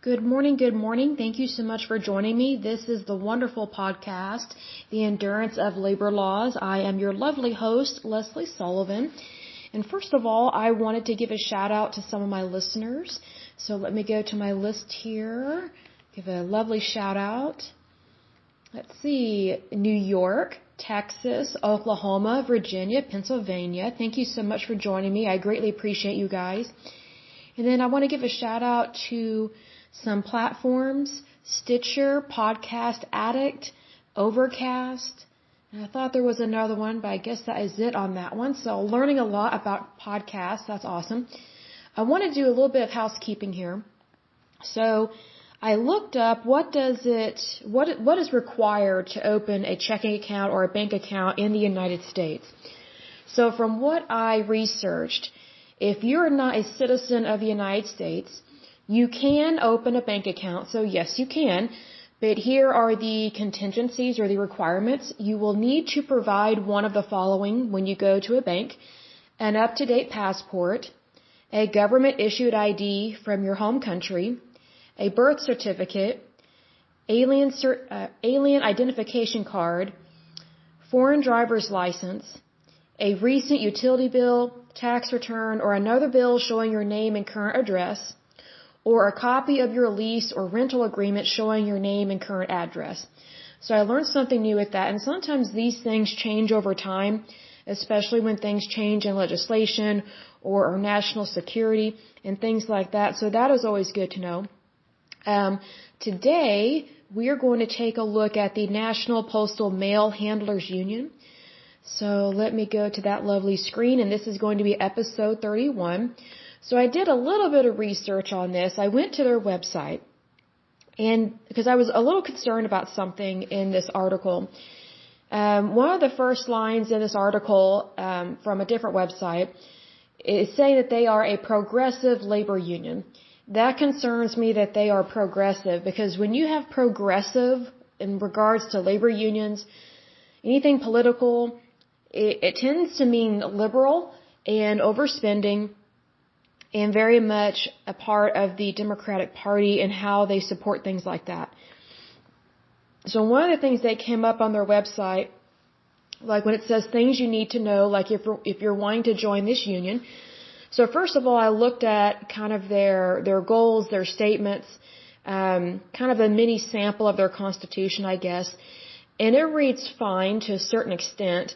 Good morning, good morning. Thank you so much for joining me. This is the wonderful podcast, The Endurance of Labor Laws. I am your lovely host, Lesley Sullivan. And first of all, I wanted to give a shout out to some of my listeners. So let me go to my list here. Give a lovely shout out. Let's see, New York, Texas, Oklahoma, Virginia, Pennsylvania. Thank you so much for joining me. I greatly appreciate you guys. And then I want to give a shout out to some platforms, Stitcher, Podcast Addict, Overcast. And I thought there was another one, but I guess that is it on that one. So learning a lot about podcasts. That's awesome. I want to do a little bit of housekeeping here. So I looked up what is required to open a checking account or a bank account in the United States. So from what I researched, if you're not a citizen of the United States, you can open a bank account. So yes, you can. But here are the contingencies or the requirements. You will need to provide one of the following when you go to a bank: an up-to-date passport, a government-issued ID from your home country, a birth certificate, alien identification card, foreign driver's license, a recent utility bill, tax return, or another bill showing your name and current address, or a copy of your lease or rental agreement showing your name and current address. So I learned something new with that, and sometimes these things change over time, especially when things change in legislation or national security and things like that. So that is always good to know. Today, we are going to take a look at the National Postal Mail Handlers Union. So let me go to that lovely screen, and this is going to be episode 31. So I did a little bit of research on this. I went to their website, and because I was a little concerned about something in this article. One of the first lines in this article from a different website is saying that they are a progressive labor union. That concerns me that they are progressive, because when you have progressive in regards to labor unions, anything political, it tends to mean liberal and overspending and very much a part of the Democratic Party and how they support things like that. So one of the things that came up on their website, like when it says things you need to know, like if you're wanting to join this union. So first of all, I looked at kind of their goals, their statements, kind of a mini sample of their constitution, I guess. And it reads fine to a certain extent.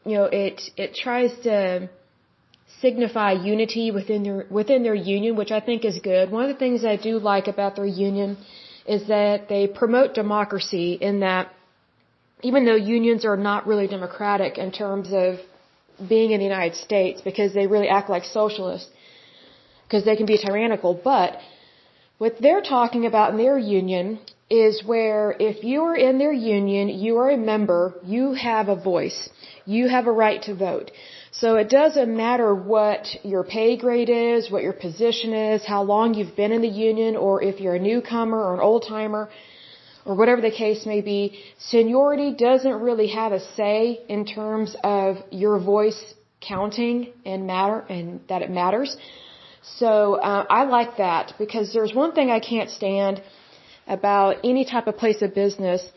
It tries to signify unity within their union, which I think is good. One of the things I do like about their union is that they promote democracy, in that even though unions are not really democratic in terms of being in the United States, because they really act like socialists, because they can be tyrannical, but what they're talking about in their union is where if you are in their union, you are a member, you have a voice, you have a right to vote. So it doesn't matter what your pay grade is, what your position is, how long you've been in the union, or if you're a newcomer or an old-timer, or whatever the case may be. Seniority doesn't really have a say in terms of your voice counting and that it matters. So I like that, because there's one thing I can't stand about any type of place of business.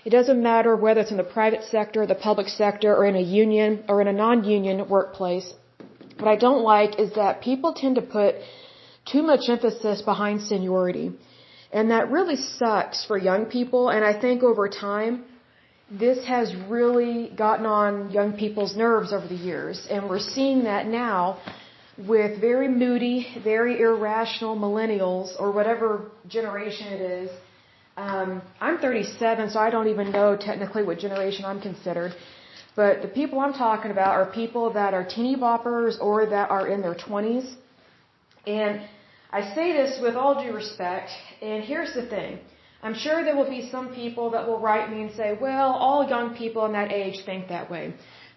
It doesn't matter whether it's in the private sector, the public sector, or in a union or in a non-union workplace. What I don't like is that people tend to put too much emphasis behind seniority. And that really sucks for young people. And I think over time, this has really gotten on young people's nerves over the years. And we're seeing that now with very moody, very irrational millennials, or whatever generation it is. I'm 37, so I don't even know technically what generation I'm considered. But the people I'm talking about are people that are teeny boppers or that are in their 20s. And I say this with all due respect, and here's the thing. I'm sure there will be some people that will write me and say, well, all young people in that age think that way.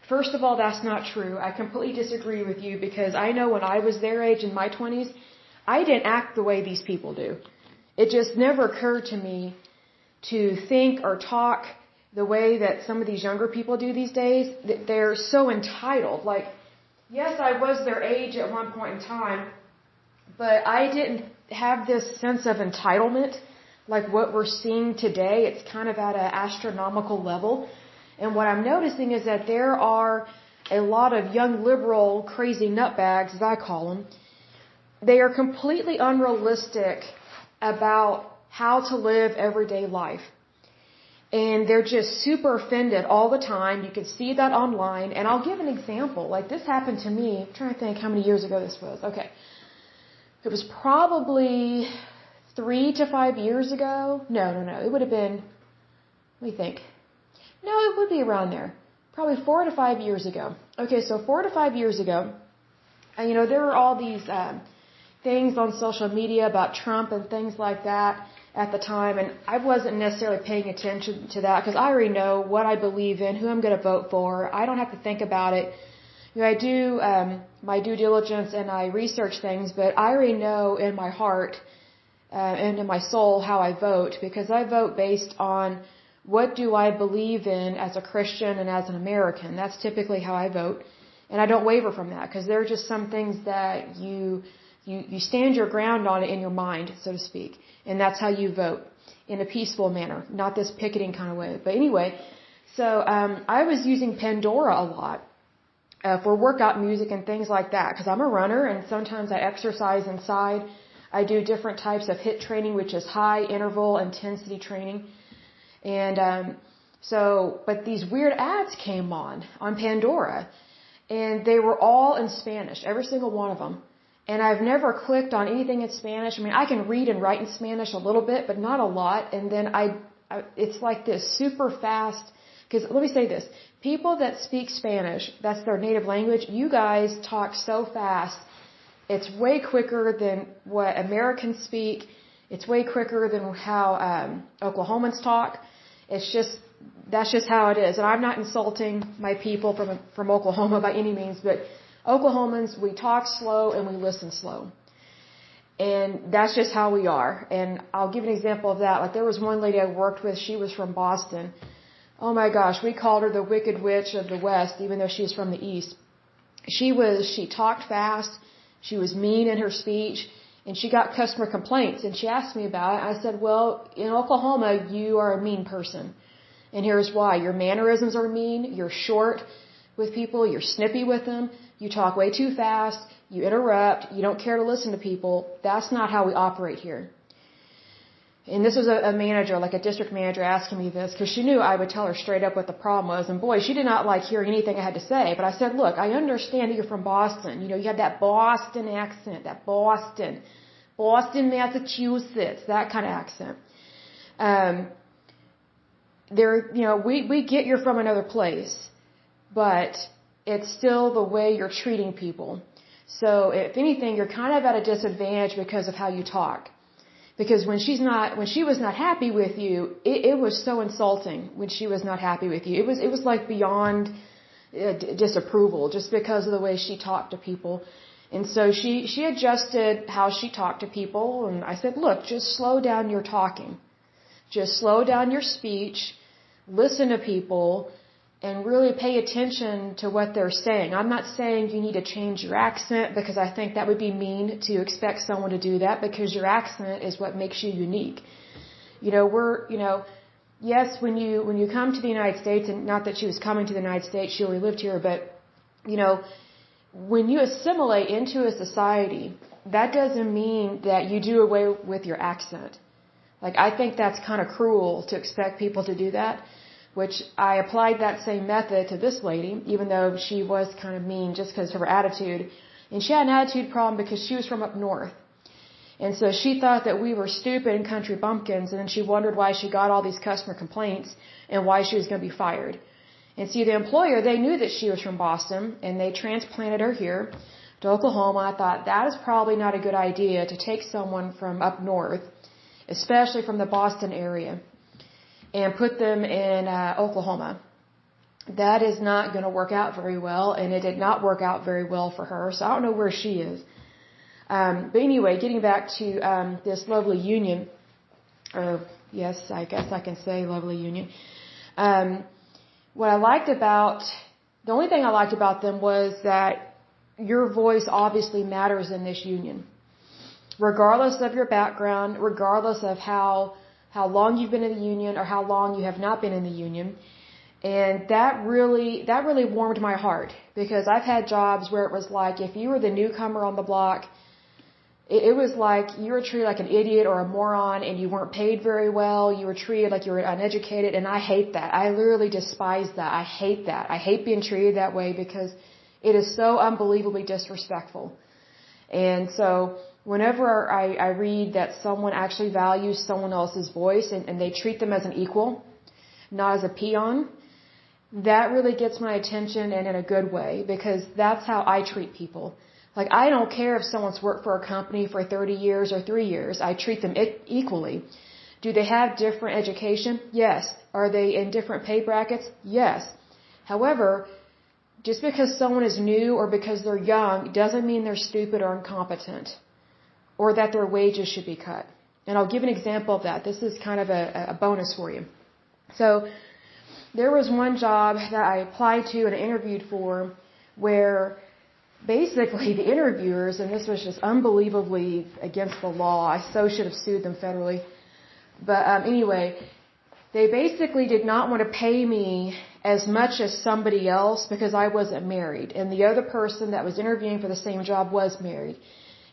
First of all, that's not true. I completely disagree with you, because I know when I was their age in my 20s, I didn't act the way these people do. It just never occurred to me to think or talk the way that some of these younger people do these days. They're so entitled. Like, yes, I was their age at one point in time, but I didn't have this sense of entitlement like what we're seeing today. It's kind of at an astronomical level. And what I'm noticing is that there are a lot of young liberal crazy nutbags, as I call them. They are completely unrealistic about how to live everyday life. And they're just super offended all the time. You can see that online. And I'll give an example. Like this happened to me. I'm trying to think how many years ago this was. Okay. It was probably 3 to 5 years ago. No. It would have been, let me think. No, it would be around there. Probably 4 to 5 years ago. Okay, so 4 to 5 years ago, and there were all these things on social media about Trump and things like that at the time, and I wasn't necessarily paying attention to that because I already know what I believe in, who I'm going to vote for. I don't have to think about it. I do my due diligence and I research things, but I already know in my heart and in my soul how I vote because I vote based on what do I believe in as a Christian and as an American. That's typically how I vote, and I don't waver from that because there are just some things that you stand your ground on in your mind, so to speak, and that's how you vote in a peaceful manner, not this picketing kind of way. But anyway, so I was using Pandora a lot. For workout music and things like that, because I'm a runner and sometimes I exercise inside. I do different types of HIIT training, which is high interval intensity training. And but these weird ads came on Pandora, and they were all in Spanish, every single one of them. And I've never clicked on anything in Spanish. I mean, I can read and write in Spanish a little bit, but not a lot. And then it's like this super fast. Because let me say this, people that speak Spanish, that's their native language, you guys talk so fast. It's way quicker than what Americans speak. It's way quicker than how Oklahomans talk. That's just how it is. And I'm not insulting my people from Oklahoma by any means, but Oklahomans, we talk slow and we listen slow. And that's just how we are. And I'll give an example of that. Like there was one lady I worked with, she was from Boston. Oh my gosh, we called her the Wicked Witch of the West, even though she's from the East. She talked fast, she was mean in her speech, and she got customer complaints, and she asked me about it. I said, well, in Oklahoma, you are a mean person. And here's why. Your mannerisms are mean, you're short with people, you're snippy with them, you talk way too fast, you interrupt, you don't care to listen to people. That's not how we operate here. And this was a manager, like a district manager, asking me this because she knew I would tell her straight up what the problem was. And boy, she did not like hearing anything I had to say. But I said, look, I understand that you're from Boston. You have that Boston accent, that Boston, Massachusetts, that kind of accent. We get you're from another place, but it's still the way you're treating people. So if anything, you're kind of at a disadvantage because of how you talk. Because when she was not happy with you, it was so insulting when she was not happy with you. It was like beyond disapproval just because of the way she talked to people. And so she adjusted how she talked to people. And I said, look, just slow down your talking. Just slow down your speech, listen to people, and really pay attention to what they're saying. I'm not saying you need to change your accent because I think that would be mean to expect someone to do that because your accent is what makes you unique. Yes, when you come to the United States, and not that she was coming to the United States, she only lived here, but, when you assimilate into a society, that doesn't mean that you do away with your accent. Like, I think that's kind of cruel to expect people to do that. Which I applied that same method to this lady, even though she was kind of mean just because of her attitude. And she had an attitude problem because she was from up north. And so she thought that we were stupid and country bumpkins, and then she wondered why she got all these customer complaints and why she was going to be fired. And see, the employer, they knew that she was from Boston, and they transplanted her here to Oklahoma. I thought that is probably not a good idea to take someone from up north, especially from the Boston area, and put them in Oklahoma. That is not going to work out very well, and it did not work out very well for her, so I don't know where she is. But anyway, getting back to this lovely union, or yes, I guess I can say lovely union. The only thing I liked about them was that your voice obviously matters in this union. regardless of your background, regardless of how long you've been in the union or how long you have not been in the union. And that really warmed my heart, because I've had jobs where it was like, if you were the newcomer on the block, it was like you were treated like an idiot or a moron, and you weren't paid very well. You were treated like you were uneducated, and I hate that. I literally despise that. I hate that. I hate being treated that way, because it is so unbelievably disrespectful. And so whenever I read that someone actually values someone else's voice and they treat them as an equal, not as a peon, that really gets my attention, and in a good way, because that's how I treat people. Like, I don't care if someone's worked for a company for 30 years or 3 years. I treat them equally. Do they have different education? Yes. Are they in different pay brackets? Yes. However, just because someone is new or because they're young doesn't mean they're stupid or incompetent, or that their wages should be cut. And I'll give an example of that. This is kind of a bonus for you. So, there was one job that I applied to and interviewed for where basically the interviewers, and this was just unbelievably against the law, I so should have sued them federally, but anyway, they basically did not want to pay me as much as somebody else because I wasn't married, and the other person that was interviewing for the same job was married,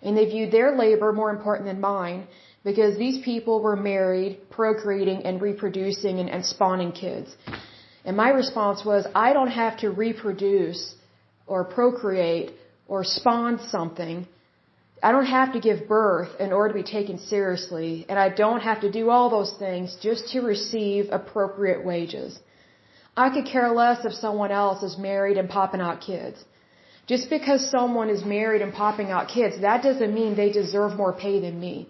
and they viewed their labor more important than mine, because these people were married, procreating, and reproducing and spawning kids. And my response was, I don't have to reproduce or procreate or spawn something. I don't have to give birth in order to be taken seriously, and I don't have to do all those things just to receive appropriate wages. I could care less if someone else is married and popping out kids. Just because someone is married and popping out kids, that doesn't mean they deserve more pay than me.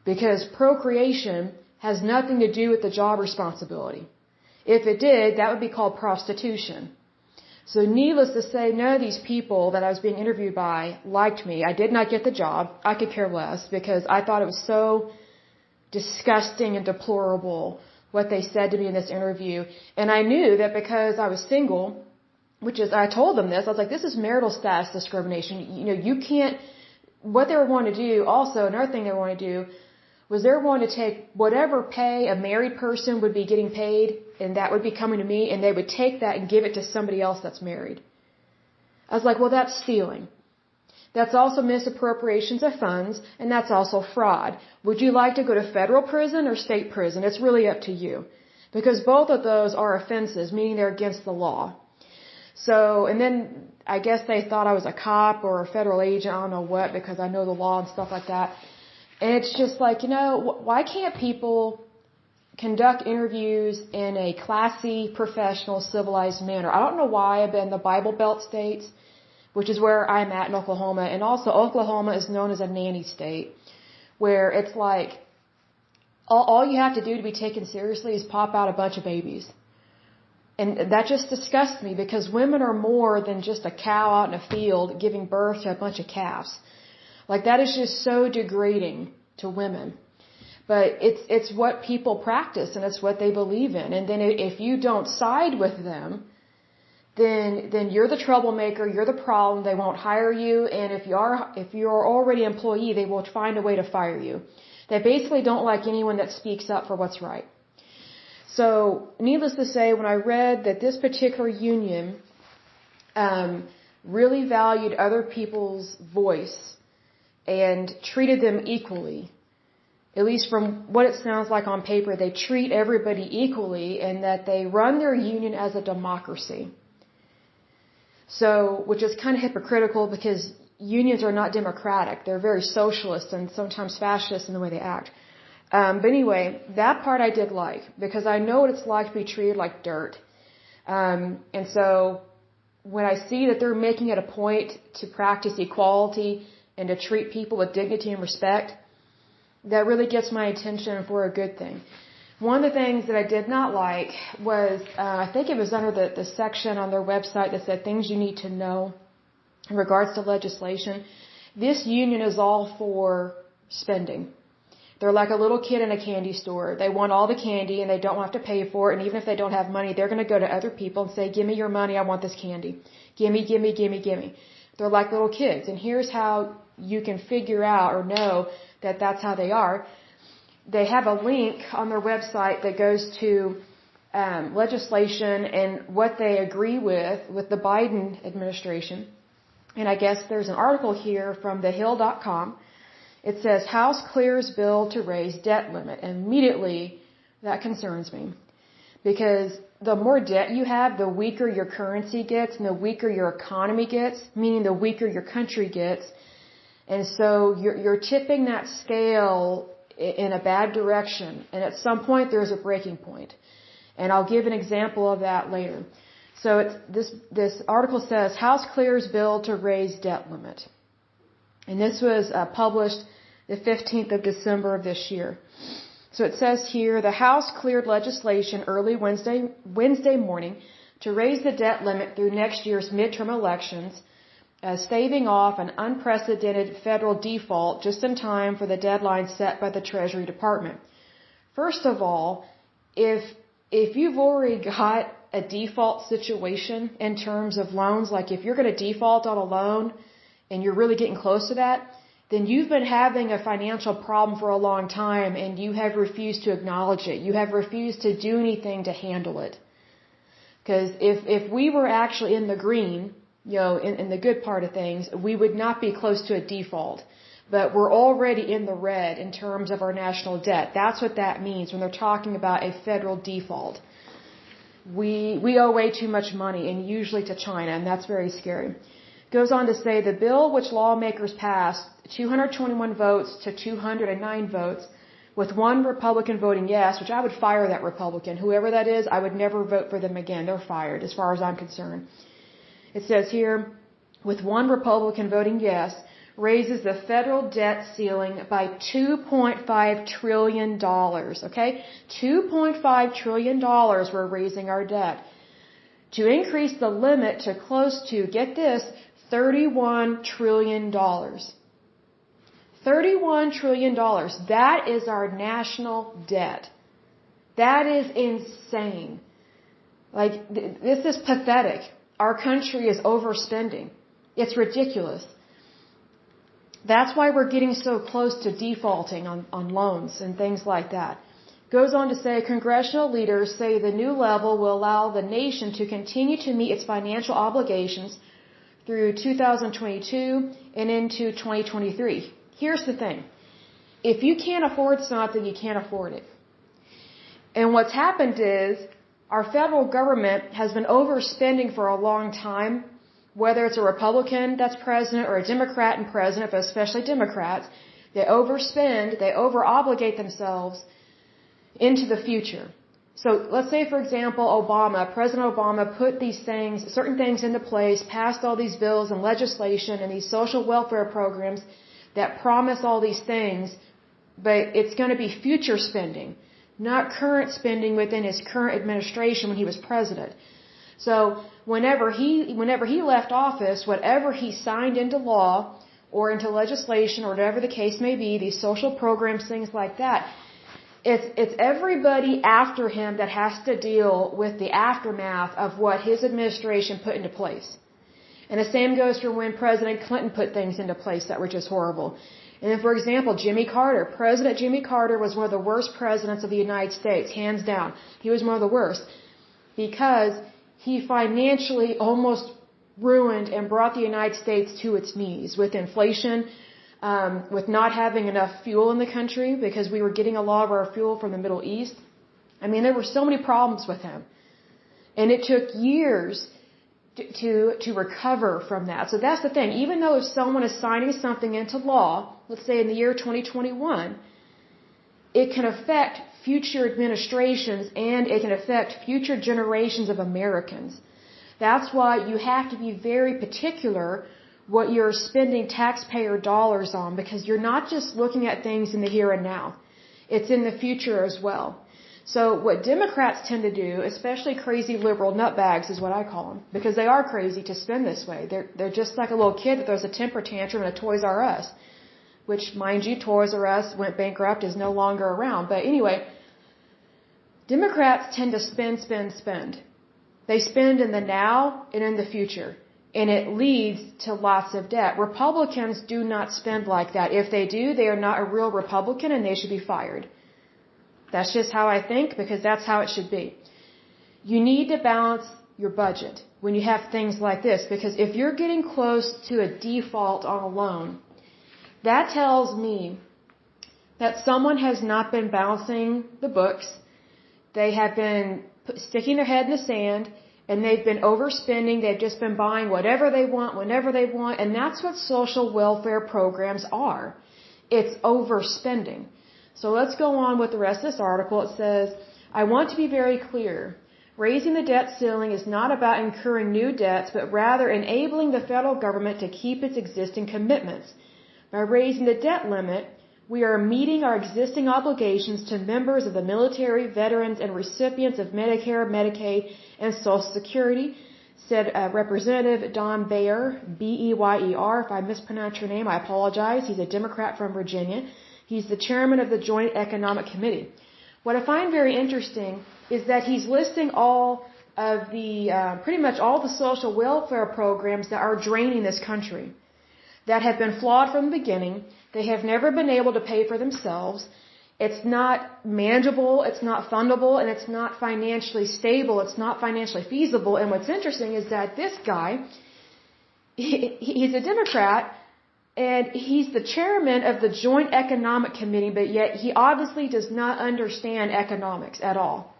Because procreation has nothing to do with the job responsibility. If it did, that would be called prostitution. So needless to say, none of these people that I was being interviewed by liked me. I did not get the job. I could care less, because I thought it was so disgusting and deplorable what they said to me in this interview. And I knew that because I was single, which is, I told them this, I was like, this is marital status discrimination. You know, you can't, what they were wanting to do, also another thing they were wanting to do, was they're wanting to take whatever pay a married person would be getting paid, and that would be coming to me, and they would take that and give it to somebody else that's married. I was like, well, that's stealing. That's also misappropriations of funds, and that's also fraud. Would you like to go to federal prison or state prison? It's really up to you. Because both of those are offenses, meaning they're against the law. So, and then I guess they thought I was a cop or a federal agent, I don't know what, because I know the law and stuff like that. And it's just like, you know, why can't people conduct interviews in a classy, professional, civilized manner? I don't know why, but in the Bible Belt states, which is where I'm at in Oklahoma, and also Oklahoma is known as a nanny state, where it's like, all you have to do to be taken seriously is pop out a bunch of babies. And that just disgusts me, because women are more than just a cow out in a field giving birth to a bunch of calves. Like, that is just so degrading to women. But it's what people practice, and it's what they believe in. And then if you don't side with them, then you're the troublemaker, you're the problem, they won't hire you, and if you're already an employee, they will find a way to fire you. They basically don't like anyone that speaks up for what's right. So, needless to say, when I read that this particular union really valued other people's voice and treated them equally, at least from what it sounds like on paper, they treat everybody equally, and that they run their union as a democracy. So, which is kind of hypocritical, because unions are not democratic. They're very socialist and sometimes fascist in the way they act. But anyway, that part I did like, because I know what it's like to be treated like dirt. And so, when I see that they're making it a point to practice equality and to treat people with dignity and respect, that really gets my attention for a good thing. One of the things that I did not like was, I think it was under the section on their website that said things you need to know in regards to legislation. This union is all for spending. They're like a little kid in a candy store. They want all the candy and they don't have to pay for it. And even if they don't have money, they're going to go to other people and say, give me your money, I want this candy. Gimme, gimme, gimme, gimme. They're like little kids. And here's how you can figure out or know that that's how they are. They have a link on their website that goes to legislation and what they agree with the Biden administration. And I guess there's an article here from thehill.com. It says, House clears bill to raise debt limit. And immediately, that concerns me. Because the more debt you have, the weaker your currency gets and the weaker your economy gets, meaning the weaker your country gets. And so you're tipping that scale in a bad direction. And at some point, there's a breaking point. And I'll give an example of that later. So this article says, House clears bill to raise debt limit. And this was published the 15th of December of this year. So it says here, the House cleared legislation early Wednesday morning to raise the debt limit through next year's midterm elections, staving off an unprecedented federal default just in time for the deadline set by the Treasury Department. First of all, if you've already got a default situation in terms of loans, like if you're going to default on a loan and you're really getting close to that, then you've been having a financial problem for a long time and you have refused to acknowledge it. You have refused to do anything to handle it. Because if we were actually in the green, in the good part of things, we would not be close to a default. But we're already in the red in terms of our national debt. That's what that means when they're talking about a federal default. We owe way too much money, and usually to China, and that's very scary. Goes on to say the bill which lawmakers passed, 221 votes to 209 votes, with one Republican voting yes, which I would fire that Republican. Whoever that is, I would never vote for them again. They're fired as far as I'm concerned. It says here, with one Republican voting yes, raises the federal debt ceiling by $2.5 trillion, okay? $2.5 trillion we're raising our debt. To increase the limit to close to, get this, $31 trillion. $31 trillion. That is our national debt. That is insane. Like, this is pathetic. Our country is overspending. It's ridiculous. That's why we're getting so close to defaulting on loans and things like that. Goes on to say, congressional leaders say the new level will allow the nation to continue to meet its financial obligations through 2022 and into 2023. Here's the thing. If you can't afford something, you can't afford it. And what's happened is our federal government has been overspending for a long time. Whether it's a Republican that's president or a Democrat and president, but especially Democrats, they overspend, they over-obligate themselves into the future. So let's say, for example, President Obama put these things, certain things into place, passed all these bills and legislation and these social welfare programs that promise all these things, but it's going to be future spending, not current spending within his current administration when he was president. So whenever he left office, whatever he signed into law or into legislation or whatever the case may be, these social programs, things like that, it's everybody after him that has to deal with the aftermath of what his administration put into place. And the same goes for when President Clinton put things into place that were just horrible. And then, for example, President Jimmy Carter was one of the worst presidents of the United States, hands down. He was one of the worst because he financially almost ruined and brought the United States to its knees with inflation, with not having enough fuel in the country because we were getting a lot of our fuel from the Middle East. I mean, there were so many problems with him. And it took years to recover from that. So that's the thing. Even though if someone is signing something into law, let's say in the year 2021, it can affect future administrations and it can affect future generations of Americans. That's why you have to be very particular what you're spending taxpayer dollars on, because you're not just looking at things in the here and now. It's in the future as well. So what Democrats tend to do, especially crazy liberal nutbags is what I call them, because they are crazy to spend this way. They're just like a little kid that throws a temper tantrum at a Toys R Us, which, mind you, Toys R Us went bankrupt, is no longer around. But anyway, Democrats tend to spend. They spend in the now and in the future. and it leads to lots of debt. Republicans do not spend like that. If they do, they are not a real Republican and they should be fired. That's just how I think, because that's how it should be. You need to balance your budget when you have things like this, because if you're getting close to a default on a loan, that tells me that someone has not been balancing the books. They have been sticking their head in the sand, and they've been overspending. They've just been buying whatever they want, whenever they want, and that's what social welfare programs are. It's overspending. So let's go on with the rest of this article. It says, I want to be very clear. Raising the debt ceiling is not about incurring new debts, but rather enabling the federal government to keep its existing commitments. By raising the debt limit, we are meeting our existing obligations to members of the military, veterans, and recipients of Medicare, Medicaid, and Social Security, said Representative Don Beyer, B-E-Y-E-R. If I mispronounce your name, I apologize. He's a Democrat from Virginia. He's the chairman of the Joint Economic Committee. What I find very interesting is that he's listing all of the, pretty much all the social welfare programs that are draining this country, that have been flawed from the beginning. They have never been able to pay for themselves. It's not manageable, it's not fundable, and it's not financially stable, it's not financially feasible. And what's interesting is that this guy, he's a Democrat, and he's the chairman of the Joint Economic Committee, but yet he obviously does not understand economics at all.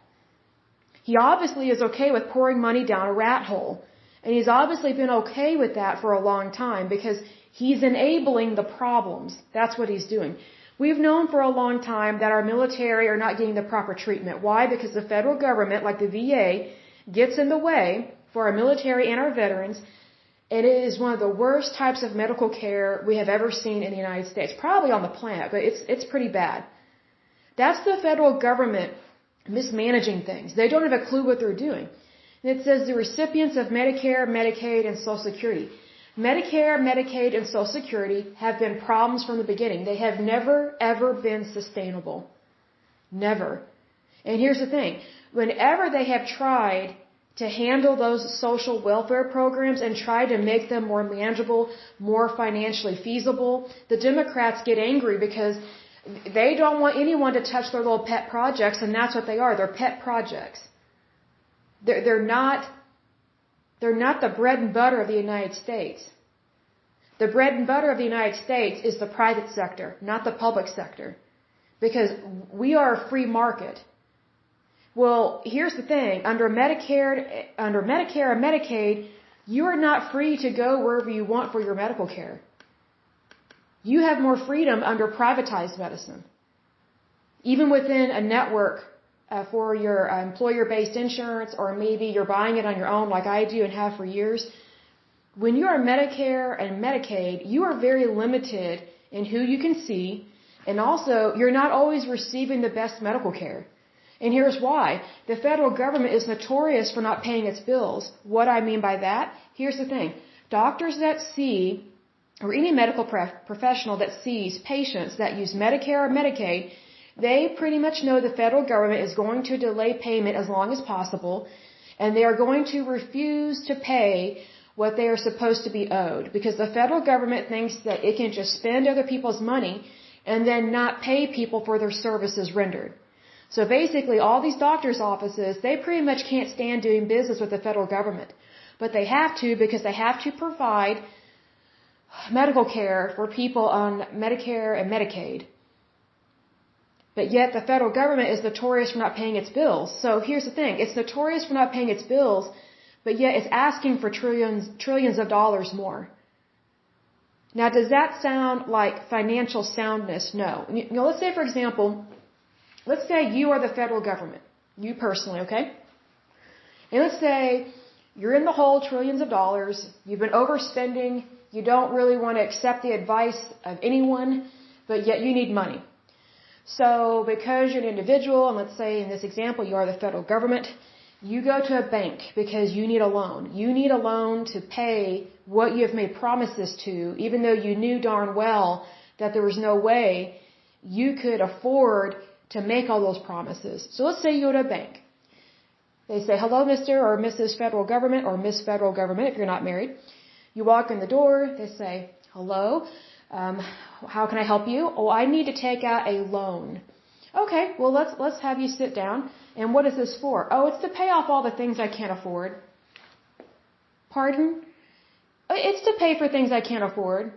He obviously is okay with pouring money down a rat hole. And he's obviously been okay with that for a long time because he's enabling the problems. That's what he's doing. We've known for a long time that our military are not getting the proper treatment. Why? Because the federal government, like the VA, gets in the way for our military and our veterans. It is one of the worst types of medical care we have ever seen in the United States, probably on the planet, but it's pretty bad. That's the federal government mismanaging things. They don't have a clue what they're doing. And it says the recipients of Medicare, Medicaid, and Social Security. Medicare, Medicaid, and Social Security have been problems from the beginning. They have never, ever been sustainable. Never. And here's the thing. Whenever they have tried to handle those social welfare programs and try to make them more manageable, more financially feasible, the Democrats get angry because they don't want anyone to touch their little pet projects, and that's what they are. They're pet projects. They're not the bread and butter of the United States. The bread and butter of the United States is the private sector, not the public sector, because we are a free market. Well, here's the thing. Under Medicare and Medicaid, you are not free to go wherever you want for your medical care. You have more freedom under privatized medicine. Even within a network for your employer-based insurance, or maybe you're buying it on your own like I do and have for years, when you're on Medicare and Medicaid, you are very limited in who you can see, and also you're not always receiving the best medical care. And here's why. The federal government is notorious for not paying its bills. What I mean by that? Here's the thing. Doctors that see, or any medical professional that sees patients that use Medicare or Medicaid, they pretty much know the federal government is going to delay payment as long as possible, and they are going to refuse to pay what they are supposed to be owed, because the federal government thinks that it can just spend other people's money and then not pay people for their services rendered. So basically, all these doctors' offices, they pretty much can't stand doing business with the federal government. But they have to, because they have to provide medical care for people on Medicare and Medicaid. But yet the federal government is notorious for not paying its bills. So here's the thing. It's notorious for not paying its bills, but yet it's asking for trillions of dollars more. Now, does that sound like financial soundness? No. Let's say, for example, let's say you are the federal government. You personally, okay? And let's say you're in the hole, trillions of dollars. You've been overspending. You don't really want to accept the advice of anyone, but yet you need money. So because you're an individual, and let's say in this example you are the federal government, you go to a bank because you need a loan. You need a loan to pay what you have made promises to, even though you knew darn well that there was no way you could afford to make all those promises. So let's say you go to a bank. They say, hello, Mr. or Mrs. Federal Government, or Miss Federal Government if you're not married. You walk in the door, they say, hello, how can I help you? Oh, I need to take out a loan. Okay, well, let's have you sit down. And what is this for? Oh, it's to pay off all the things I can't afford. Pardon? It's to pay for things I can't afford.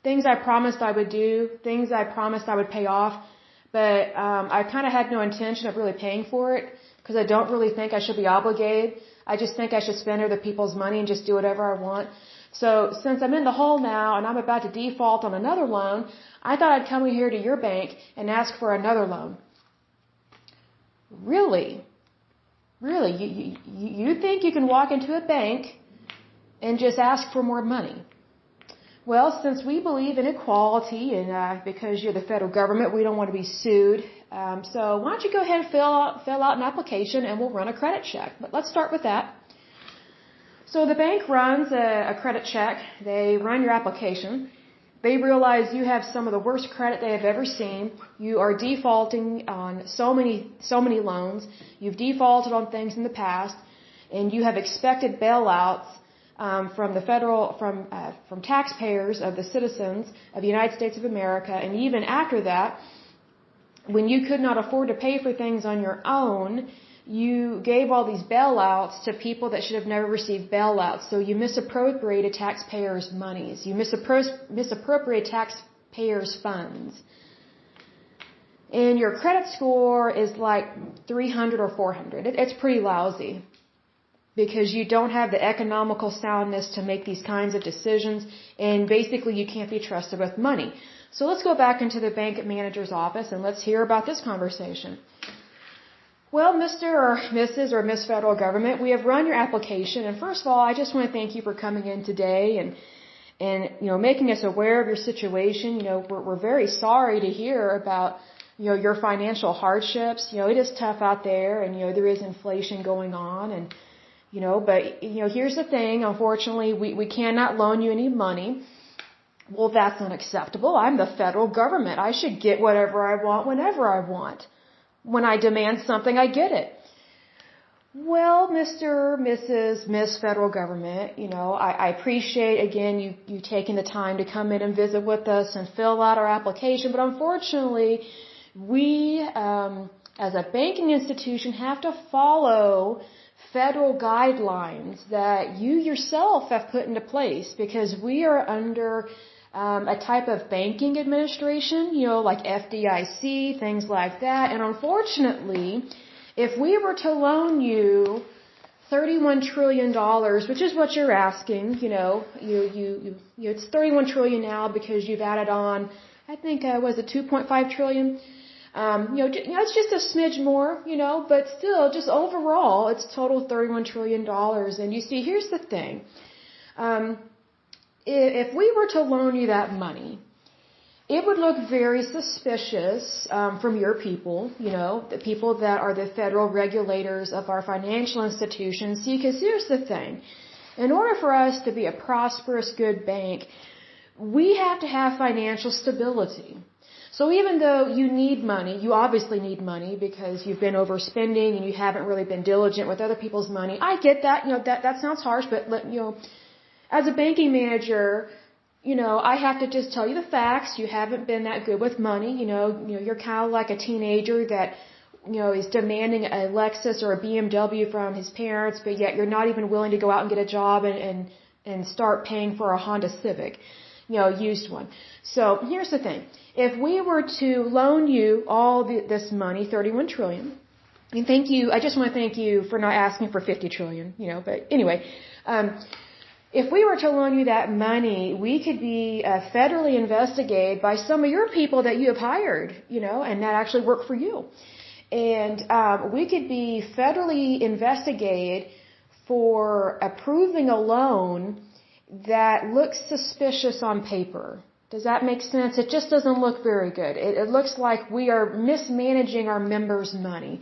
Things I promised I would do, things I promised I would pay off. But I kind of had no intention of really paying for it because I don't really think I should be obligated. I just think I should spend other people's money and just do whatever I want. So since I'm in the hole now and I'm about to default on another loan, I thought I'd come here to your bank and ask for another loan. Really? Really? You think you can walk into a bank and just ask for more money? Well, since we believe in equality and because you're the federal government, we don't want to be sued. So why don't you go ahead and fill out an application and we'll run a credit check. But let's start with that. So the bank runs a credit check. They run your application. They realize you have some of the worst credit they have ever seen. You are defaulting on so many loans. You've defaulted on things in the past, and you have expected bailouts from taxpayers of the citizens of the United States of America. And even after that, when you could not afford to pay for things on your own, you gave all these bailouts to people that should have never received bailouts. So you misappropriated taxpayers' monies. You misappropriated taxpayers' funds. And your credit score is like 300 or 400. It's pretty lousy because you don't have the economical soundness to make these kinds of decisions, and basically you can't be trusted with money. So let's go back into the bank manager's office and let's hear about this conversation. Well, Mr. or Mrs. or Miss Federal Government, we have run your application, and first of all, I just want to thank you for coming in today and making us aware of your situation. We're very sorry to hear about your financial hardships. It is tough out there, and there is inflation going on, and but here's the thing. Unfortunately, we cannot loan you any money. Well, that's unacceptable. I'm the federal government. I should get whatever I want whenever I want. When I demand something, I get it. Well, Mr., Mrs., Miss Federal Government, I appreciate, again, you taking the time to come in and visit with us and fill out our application. But unfortunately, we, as a banking institution, have to follow federal guidelines that you yourself have put into place because we are under a type of banking administration, like FDIC, things like that. And unfortunately, if we were to loan you $31 trillion, which is what you're asking, it's $31 trillion now because you've added on, I think, was it 2.5 trillion? It's just a smidge more, but still, just overall, it's total $31 trillion. And you see, here's the thing. If we were to loan you that money, it would look very suspicious from your people, the people that are the federal regulators of our financial institutions. See, because here's the thing. In order for us to be a prosperous, good bank, we have to have financial stability. So even though you need money, you obviously need money because you've been overspending and you haven't really been diligent with other people's money. I get that. That sounds harsh, but as a banking manager, I have to just tell you the facts. You haven't been that good with money. You're kind of like a teenager that, is demanding a Lexus or a BMW from his parents, but yet you're not even willing to go out and get a job and start paying for a Honda Civic, used one. So here's the thing. If we were to loan you all this money, $31 trillion, and thank you, I just want to thank you for not asking for $50 trillion, but anyway, if we were to loan you that money, we could be federally investigated by some of your people that you have hired, and that actually work for you. And we could be federally investigated for approving a loan that looks suspicious on paper. Does that make sense? It just doesn't look very good. It looks like we are mismanaging our members' money.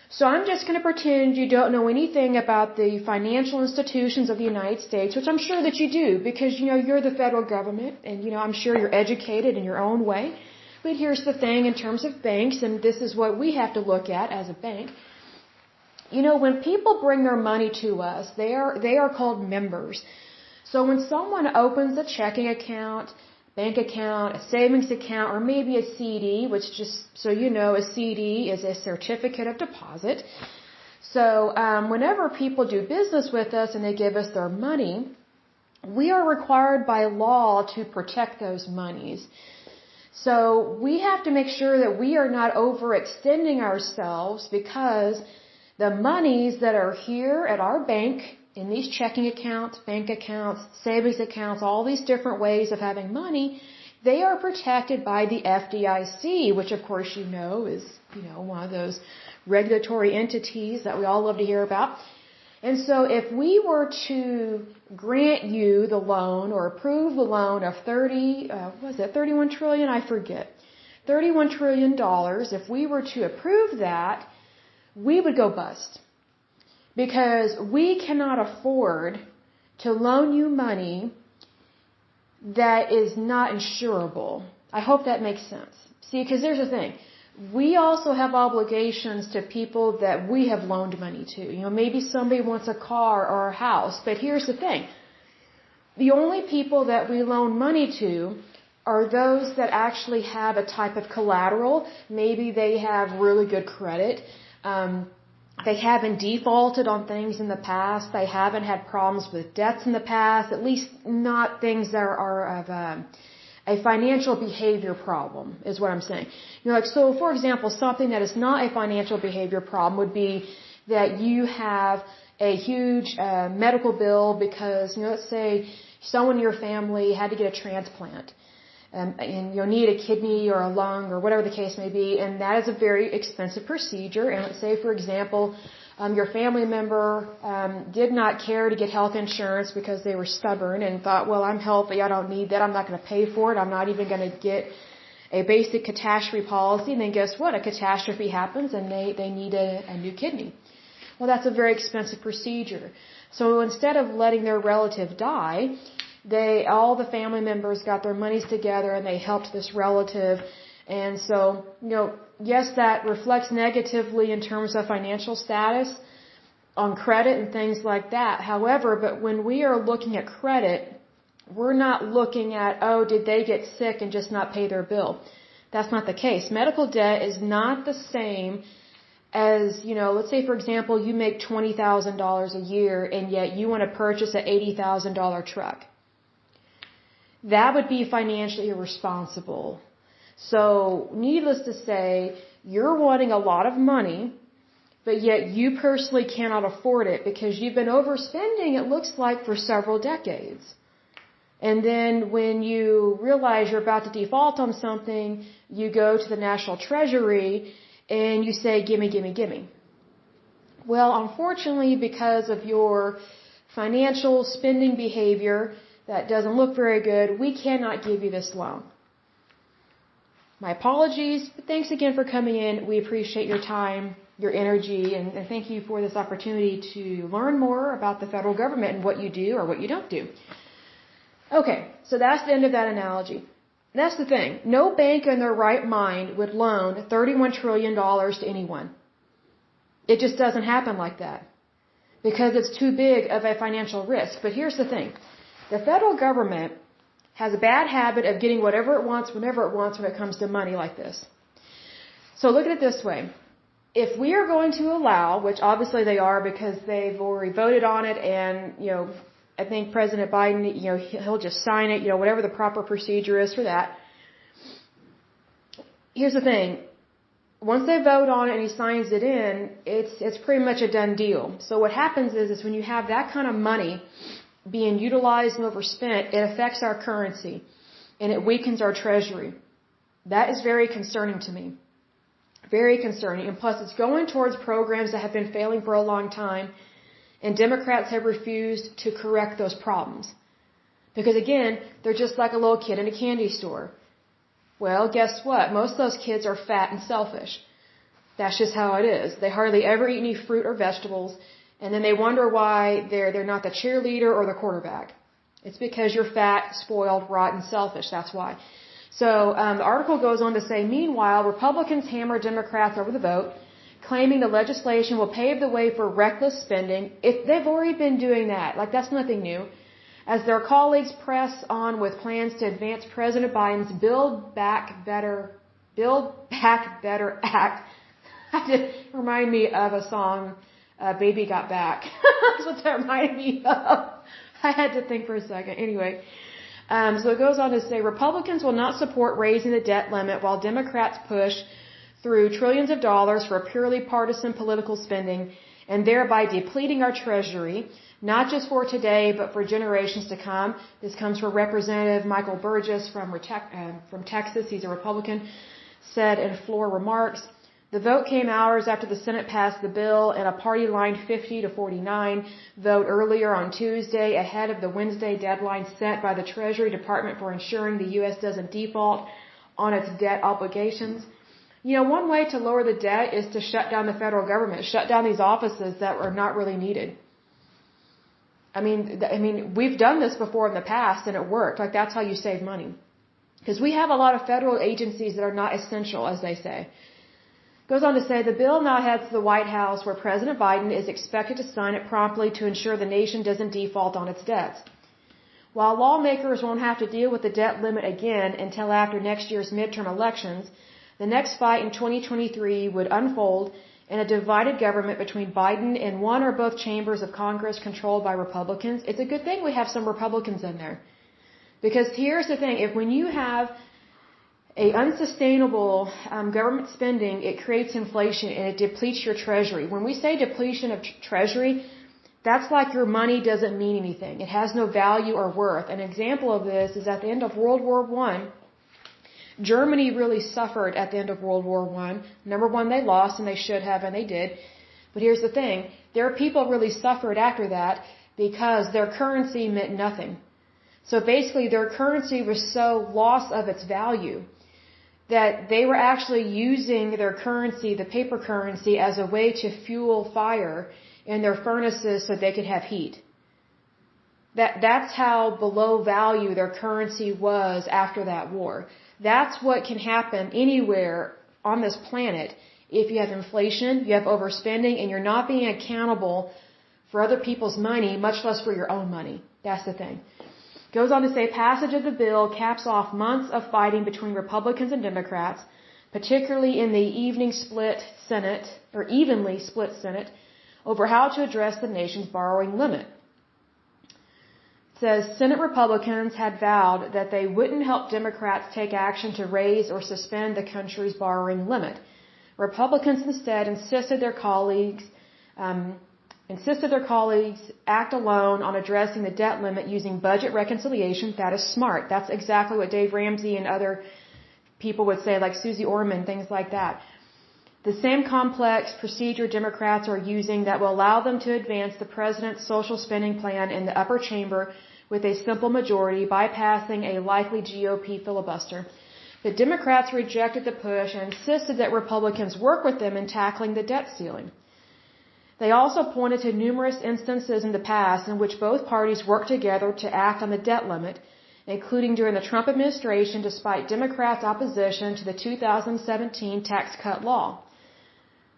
So I'm just going to pretend you don't know anything about the financial institutions of the United States, which I'm sure that you do because, you're the federal government and, I'm sure you're educated in your own way. But here's the thing in terms of banks, and this is what we have to look at as a bank. When people bring their money to us, they are called members. So when someone opens a checking account, bank account, a savings account, or maybe a CD, which just so you know, a CD is a certificate of deposit. So whenever people do business with us and they give us their money, we are required by law to protect those monies. So we have to make sure that we are not overextending ourselves, because the monies that are here at our bank, in these checking accounts, bank accounts, savings accounts, all these different ways of having money, they are protected by the FDIC, which of course you know is, one of those regulatory entities that we all love to hear about. And so if we were to grant you the loan or approve the loan of 31 trillion? I forget. $31 trillion, if we were to approve that, we would go bust. Because we cannot afford to loan you money that is not insurable. I hope that makes sense. See, because there's the thing. We also have obligations to people that we have loaned money to. Maybe somebody wants a car or a house. But here's the thing. The only people that we loan money to are those that actually have a type of collateral. Maybe they have really good credit. They haven't defaulted on things in the past. They haven't had problems with debts in the past, at least not things that are of a financial behavior problem, is what I'm saying. So for example, something that is not a financial behavior problem would be that you have a huge medical bill because, let's say someone in your family had to get a transplant. And you'll need a kidney or a lung or whatever the case may be, and that is a very expensive procedure. And let's say, for example, your family member did not care to get health insurance because they were stubborn and thought, well, I'm healthy, I don't need that, I'm not going to pay for it, I'm not even going to get a basic catastrophe policy. And then guess what? A catastrophe happens and they need a new kidney. Well, that's a very expensive procedure. So instead of letting their relative die, all the family members got their monies together and they helped this relative. And so, yes, that reflects negatively in terms of financial status on credit and things like that. However, but when we are looking at credit, we're not looking at, did they get sick and just not pay their bill? That's not the case. Medical debt is not the same as, let's say, for example, you make $20,000 a year and yet you want to purchase an $80,000 truck. That would be financially irresponsible. So, needless to say, you're wanting a lot of money, but yet you personally cannot afford it because you've been overspending, it looks like, for several decades. And then when you realize you're about to default on something, you go to the National Treasury and you say, gimme, gimme, gimme. Well, unfortunately, because of your financial spending behavior that doesn't look very good, we cannot give you this loan. My apologies, but thanks again for coming in. We appreciate your time, your energy, and thank you for this opportunity to learn more about the federal government and what you do or what you don't do. Okay, so that's the end of that analogy. That's the thing. No bank in their right mind would loan $31 trillion to anyone. It just doesn't happen like that because it's too big of a financial risk. But here's the thing. The federal government has a bad habit of getting whatever it wants, whenever it wants when it comes to money like this. So look at it this way. If we are going to allow, which obviously they are because they've already voted on it and, I think President Biden, he'll just sign it, whatever the proper procedure is for that. Here's the thing. Once they vote on it and he signs it in, it's pretty much a done deal. So what happens is when you have that kind of money being utilized and overspent, it affects our currency and it weakens our treasury. That is very concerning to me. Very concerning. And plus it's going towards programs that have been failing for a long time, and Democrats have refused to correct those problems. Because again, they're just like a little kid in a candy store. Well, guess what? Most of those kids are fat and selfish. That's just how it is. They hardly ever eat any fruit or vegetables. And then they wonder why they're not the cheerleader or the quarterback. It's because you're fat, spoiled, rotten, selfish. That's why. So the article goes on to say, meanwhile, Republicans hammer Democrats over the vote, claiming the legislation will pave the way for reckless spending. They've already been doing that. Like, that's nothing new. as their colleagues press on with plans to advance President Biden's Build Back Better Act. It reminded me of a song, Baby Got Back. That's what that reminded me of. I had to think for a second. Anyway, so it goes on to say, Republicans will not support raising the debt limit while Democrats push through trillions of dollars for purely partisan political spending and thereby depleting our treasury, not just for today, but for generations to come. This comes from Representative Michael Burgess from Texas. He's a Republican, said in floor remarks. The vote came hours after the Senate passed the bill in a party-line 50-49 vote earlier on Tuesday, ahead of the Wednesday deadline set by the Treasury Department for ensuring the U.S. doesn't default on its debt obligations. You know, one way to lower the debt is to shut down the federal government, shut down these offices that are not really needed. I mean, we've done this before in the past and it worked. Like, that's how you save money. Because we have a lot of federal agencies that are not essential, as they say. Goes on to say, the bill now heads to the White House, where President Biden is expected to sign it promptly to ensure the nation doesn't default on its debts. While lawmakers won't have to deal with the debt limit again until after next year's midterm elections, the next fight in 2023 would unfold in a divided government between Biden and one or both chambers of Congress controlled by Republicans. It's a good thing we have some Republicans in there. Because here's the thing, when you have a unsustainable government spending, it creates inflation and it depletes your treasury. When we say depletion of treasury, that's like your money doesn't mean anything. It has no value or worth. An example of this is at the end of World War I, Germany really suffered at the end of World War I. Number one, they lost, and they should have, and they did. But here's the thing. Their people really suffered after that because their currency meant nothing. So basically, their currency was so lost of its value that they were actually using their currency, the paper currency, as a way to fuel fire in their furnaces so they could have heat. That's how below value their currency was after that war. That's what can happen anywhere on this planet if you have inflation, you have overspending, and you're not being accountable for other people's money, much less for your own money. That's the thing. Goes on to say, passage of the bill caps off months of fighting between Republicans and Democrats, particularly in the evenly split Senate, over how to address the nation's borrowing limit. It says, Senate Republicans had vowed that they wouldn't help Democrats take action to raise or suspend the country's borrowing limit. Republicans instead insisted their colleagues act alone on addressing the debt limit using budget reconciliation. That is smart. That's exactly what Dave Ramsey and other people would say, like Susie Orman, things like that. The same complex procedure Democrats are using that will allow them to advance the president's social spending plan in the upper chamber with a simple majority, bypassing a likely GOP filibuster. The Democrats rejected the push and insisted that Republicans work with them in tackling the debt ceiling. They also pointed to numerous instances in the past in which both parties worked together to act on the debt limit, including during the Trump administration despite Democrats' opposition to the 2017 tax cut law.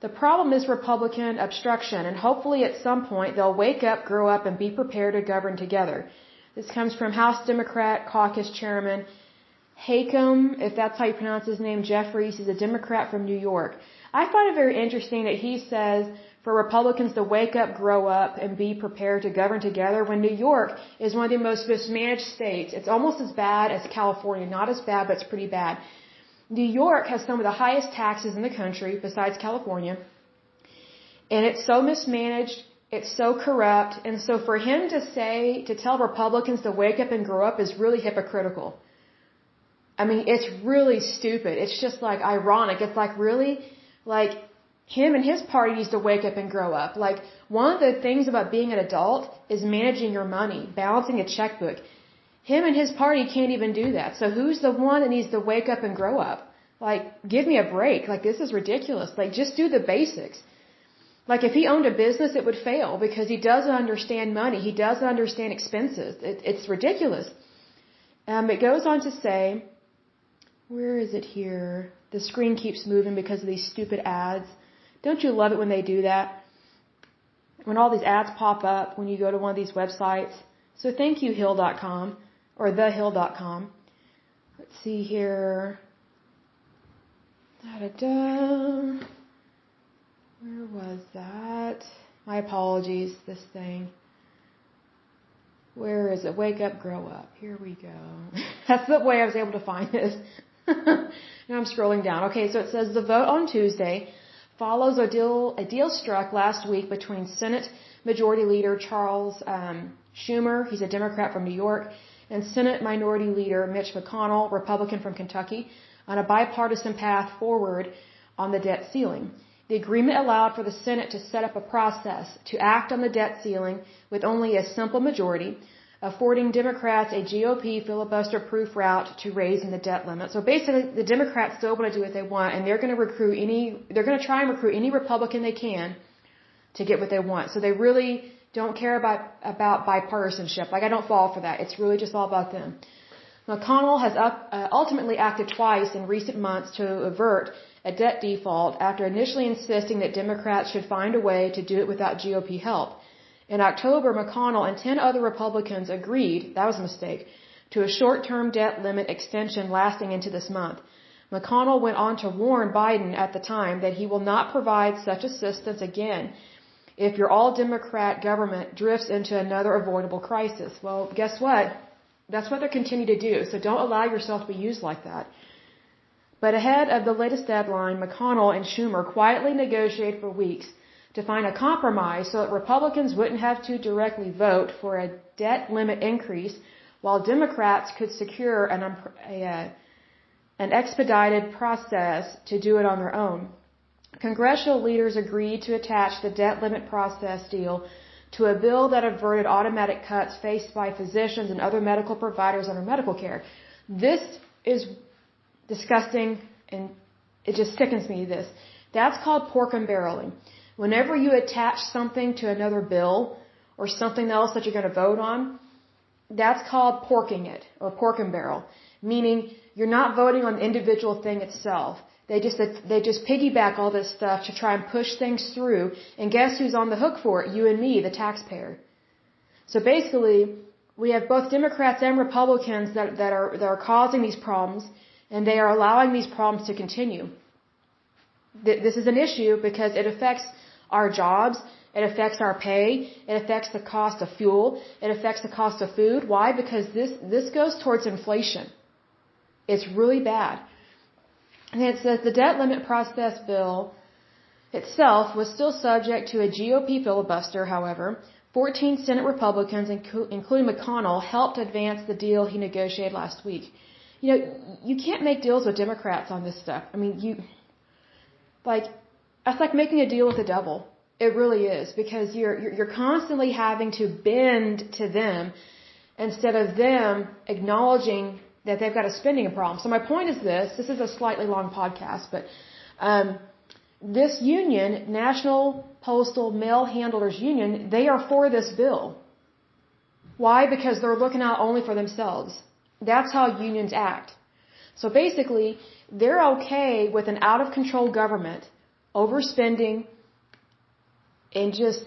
The problem is Republican obstruction, and hopefully at some point they'll wake up, grow up, and be prepared to govern together. This comes from House Democrat Caucus Chairman Hakeem, if that's how you pronounce his name, Jeffries. He's a Democrat from New York. I find it very interesting that he says for Republicans to wake up, grow up, and be prepared to govern together when New York is one of the most mismanaged states. It's almost as bad as California. Not as bad, but it's pretty bad. New York has some of the highest taxes in the country, besides California. And it's so mismanaged, it's so corrupt, and so for him to tell Republicans to wake up and grow up is really hypocritical. I mean, it's really stupid. It's just like ironic. It's like really, like, him and his party needs to wake up and grow up. Like, one of the things about being an adult is managing your money, balancing a checkbook. Him and his party can't even do that. So who's the one that needs to wake up and grow up? Like, give me a break. Like, this is ridiculous. Like, just do the basics. Like, if he owned a business, it would fail because he doesn't understand money. He doesn't understand expenses. It's ridiculous. It goes on to say, where is it here? The screen keeps moving because of these stupid ads. Don't you love it when they do that? When all these ads pop up when you go to one of these websites. So thank you, Hill.com, or thehill.com. Let's see here. Da-da-da. Where was that? My apologies, this thing. Where is it? Wake up, grow up. Here we go. That's the way I was able to find this. Now I'm scrolling down. Okay, so it says the vote on Tuesday follows a deal struck last week between Senate Majority Leader Charles Schumer, he's a Democrat from New York, and Senate Minority Leader Mitch McConnell, Republican from Kentucky, on a bipartisan path forward on the debt ceiling. The agreement allowed for the Senate to set up a process to act on the debt ceiling with only a simple majority, affording Democrats a GOP filibuster-proof route to raising the debt limit. So basically, the Democrats still want to do what they want, and they're going to try and recruit any Republican they can to get what they want. So they really don't care about bipartisanship. Like, I don't fall for that. It's really just all about them. McConnell has ultimately acted twice in recent months to avert a debt default after initially insisting that Democrats should find a way to do it without GOP help. In October, McConnell and 10 other Republicans agreed, that was a mistake, to a short-term debt limit extension lasting into this month. McConnell went on to warn Biden at the time that he will not provide such assistance again if your all-Democrat government drifts into another avoidable crisis. Well, guess what? That's what they continue to do, so don't allow yourself to be used like that. But ahead of the latest deadline, McConnell and Schumer quietly negotiated for weeks to find a compromise so that Republicans wouldn't have to directly vote for a debt limit increase, while Democrats could secure an expedited process to do it on their own. Congressional leaders agreed to attach the debt limit process deal to a bill that averted automatic cuts faced by physicians and other medical providers under medical care. This is disgusting, and it just sickens me, this. That's called pork and barreling. Whenever you attach something to another bill or something else that you're going to vote on, that's called porking it, or pork and barrel, meaning you're not voting on the individual thing itself. They just piggyback all this stuff to try and push things through, and guess who's on the hook for it? You and me, the taxpayer. So basically, we have both Democrats and Republicans that are causing these problems, and they are allowing these problems to continue. This is an issue because it affects our jobs, it affects our pay, it affects the cost of fuel, it affects the cost of food. Why? Because this goes towards inflation. It's really bad. And it says the debt limit process bill itself was still subject to a GOP filibuster, however. 14 Senate Republicans, including McConnell, helped advance the deal he negotiated last week. You know, you can't make deals with Democrats on this stuff. I mean, that's like making a deal with the devil. It really is, because you're constantly having to bend to them instead of them acknowledging that they've got a spending problem. So my point is this is a slightly long podcast, but this union, National Postal Mail Handlers Union, they are for this bill. Why? Because they're looking out only for themselves. That's how unions act. So basically, they're okay with an out-of-control government overspending and just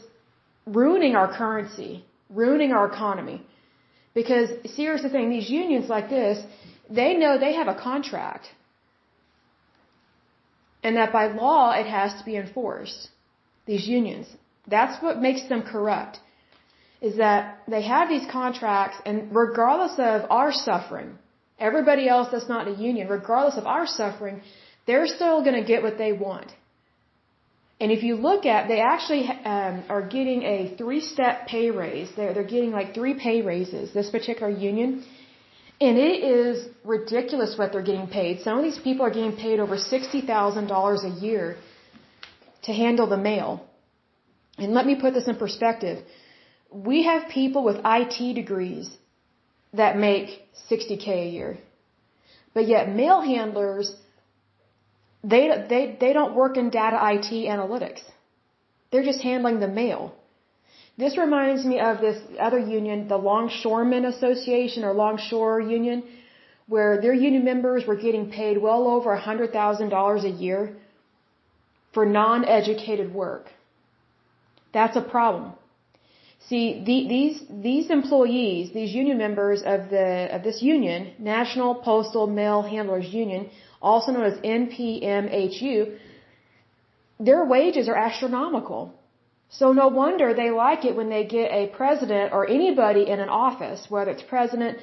ruining our currency, ruining our economy. Because, see, here's the thing, these unions like this, they know they have a contract. And that by law, it has to be enforced. These unions. That's what makes them corrupt. Is that they have these contracts, and regardless of our suffering, everybody else that's not in a union, regardless of our suffering, they're still going to get what they want. And if you look at, they actually are getting a 3-step pay raise. They're getting like 3 pay raises, this particular union. And it is ridiculous what they're getting paid. Some of these people are getting paid over $60,000 a year to handle the mail. And let me put this in perspective. We have people with IT degrees that make $60K a year. But yet mail handlers, they don't work in data IT analytics. They're just handling the mail. This reminds me of this other union, the Longshoremen Association or Longshore Union, where their union members were getting paid well over $100,000 a year for non-educated work. That's a problem. See, these employees, these union members of this union, National Postal Mail Handlers Union, also known as NPMHU, their wages are astronomical. So no wonder they like it when they get a president or anybody in an office, whether it's president,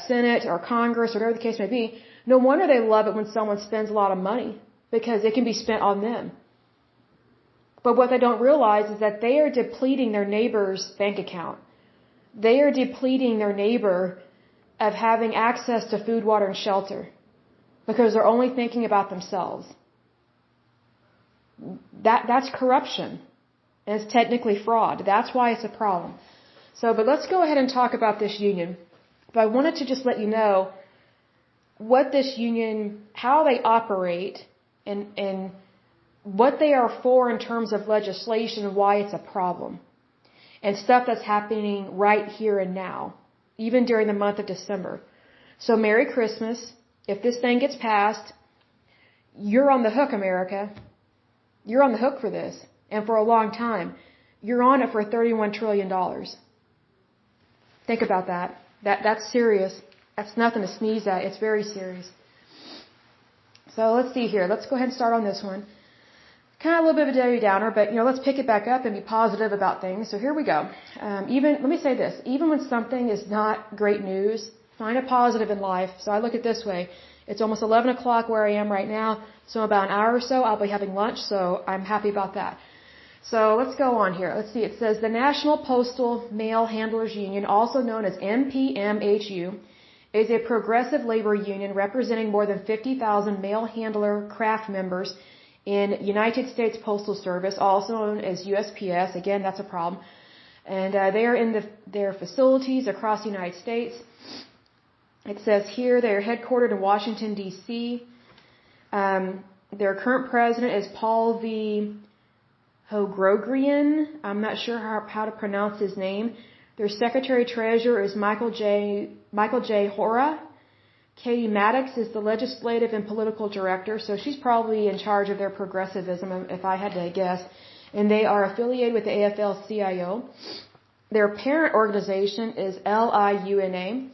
Senate, or Congress, or whatever the case may be. No wonder they love it when someone spends a lot of money, because it can be spent on them. But what they don't realize is that they are depleting their neighbor's bank account. They are depleting their neighbor of having access to food, water, and shelter, because they're only thinking about themselves. That's corruption. And it's technically fraud. That's why it's a problem. But let's go ahead and talk about this union. But I wanted to just let you know what this union, how they operate, and what they are for in terms of legislation and why it's a problem. And stuff that's happening right here and now, even during the month of December. So Merry Christmas. If this thing gets passed, you're on the hook, America. You're on the hook for this. And for a long time. You're on it for $31 trillion. Think about that. That's serious. That's nothing to sneeze at. It's very serious. So let's see here. Let's go ahead and start on this one. Kind of a little bit of a Debbie Downer, but let's pick it back up and be positive about things. So here we go. Let me say this. Even when something is not great news, find a positive in life. So I look at it this way. It's almost 11 o'clock where I am right now. So in about an hour or so, I'll be having lunch. So I'm happy about that. So let's go on here. Let's see. It says the National Postal Mail Handlers Union, also known as NPMHU, is a progressive labor union representing more than 50,000 mail handler craft members in United States Postal Service, also known as USPS. Again, that's a problem. And they are in their facilities across the United States. It says here they are headquartered in Washington, D.C. Their current president is Paul V. Hogrogrian. I'm not sure how to pronounce his name. Their secretary-treasurer is Michael J. Hora. Katie Maddox is the legislative and political director, so she's probably in charge of their progressivism, if I had to guess. And they are affiliated with the AFL-CIO. Their parent organization is LIUNA.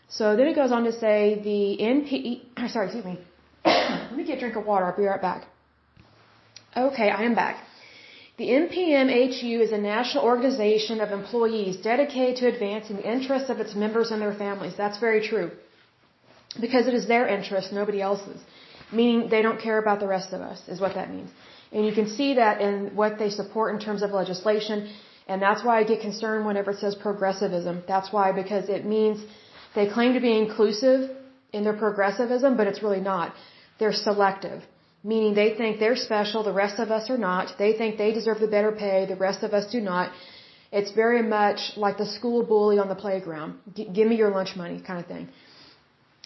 So then it goes on to say excuse me. Let me get a drink of water. I'll be right back. Okay, I am back. The NPMHU is a national organization of employees dedicated to advancing the interests of its members and their families. That's very true. Because it is their interest, nobody else's. Meaning they don't care about the rest of us, is what that means. And you can see that in what they support in terms of legislation. And that's why I get concerned whenever it says progressivism. That's why, because it means they claim to be inclusive in their progressivism, but it's really not. They're selective. Meaning they think they're special, the rest of us are not. They think they deserve the better pay, the rest of us do not. It's very much like the school bully on the playground. Give me your lunch money kind of thing.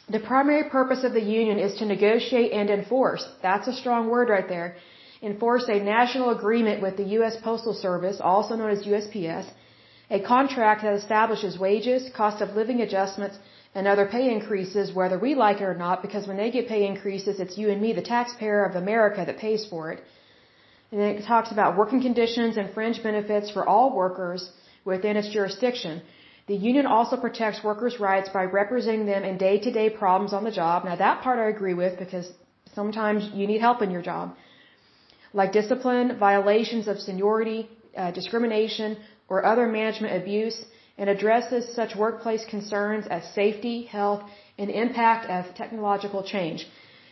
The primary purpose of the union is to negotiate and enforce. That's a strong word right there. Enforce a national agreement with the U.S. Postal Service, also known as USPS, a contract that establishes wages, cost of living adjustments, and other pay increases, whether we like it or not, because when they get pay increases, it's you and me, the taxpayer of America, that pays for it. And then it talks about working conditions and fringe benefits for all workers within its jurisdiction. The union also protects workers' rights by representing them in day-to-day problems on the job. Now that part I agree with, because sometimes you need help in your job. Like discipline, violations of seniority, discrimination, or other management abuse, and addresses such workplace concerns as safety, health, and impact of technological change.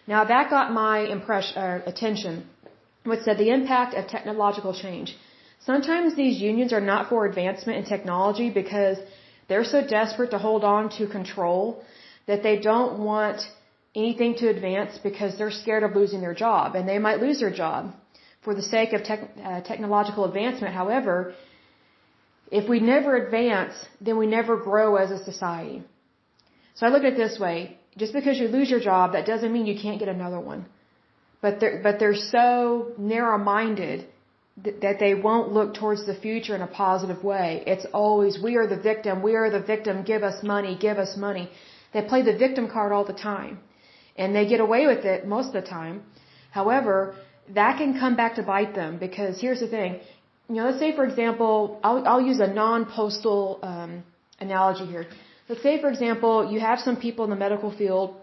Now that got my attention. What said the impact of technological change. Sometimes these unions are not for advancement in technology because they're so desperate to hold on to control that they don't want anything to advance because they're scared of losing their job, and they might lose their job for the sake of technological advancement. However, if we never advance, then we never grow as a society. So I look at it this way. Just because you lose your job, that doesn't mean you can't get another one. But they're so narrow-minded that they won't look towards the future in a positive way. It's always, we are the victim, give us money. They play the victim card all the time. And they get away with it most of the time. However, that can come back to bite them, because here's the thing. let's say, for example, I'll use a non-postal analogy here. Let's say, for example, you have some people in the medical field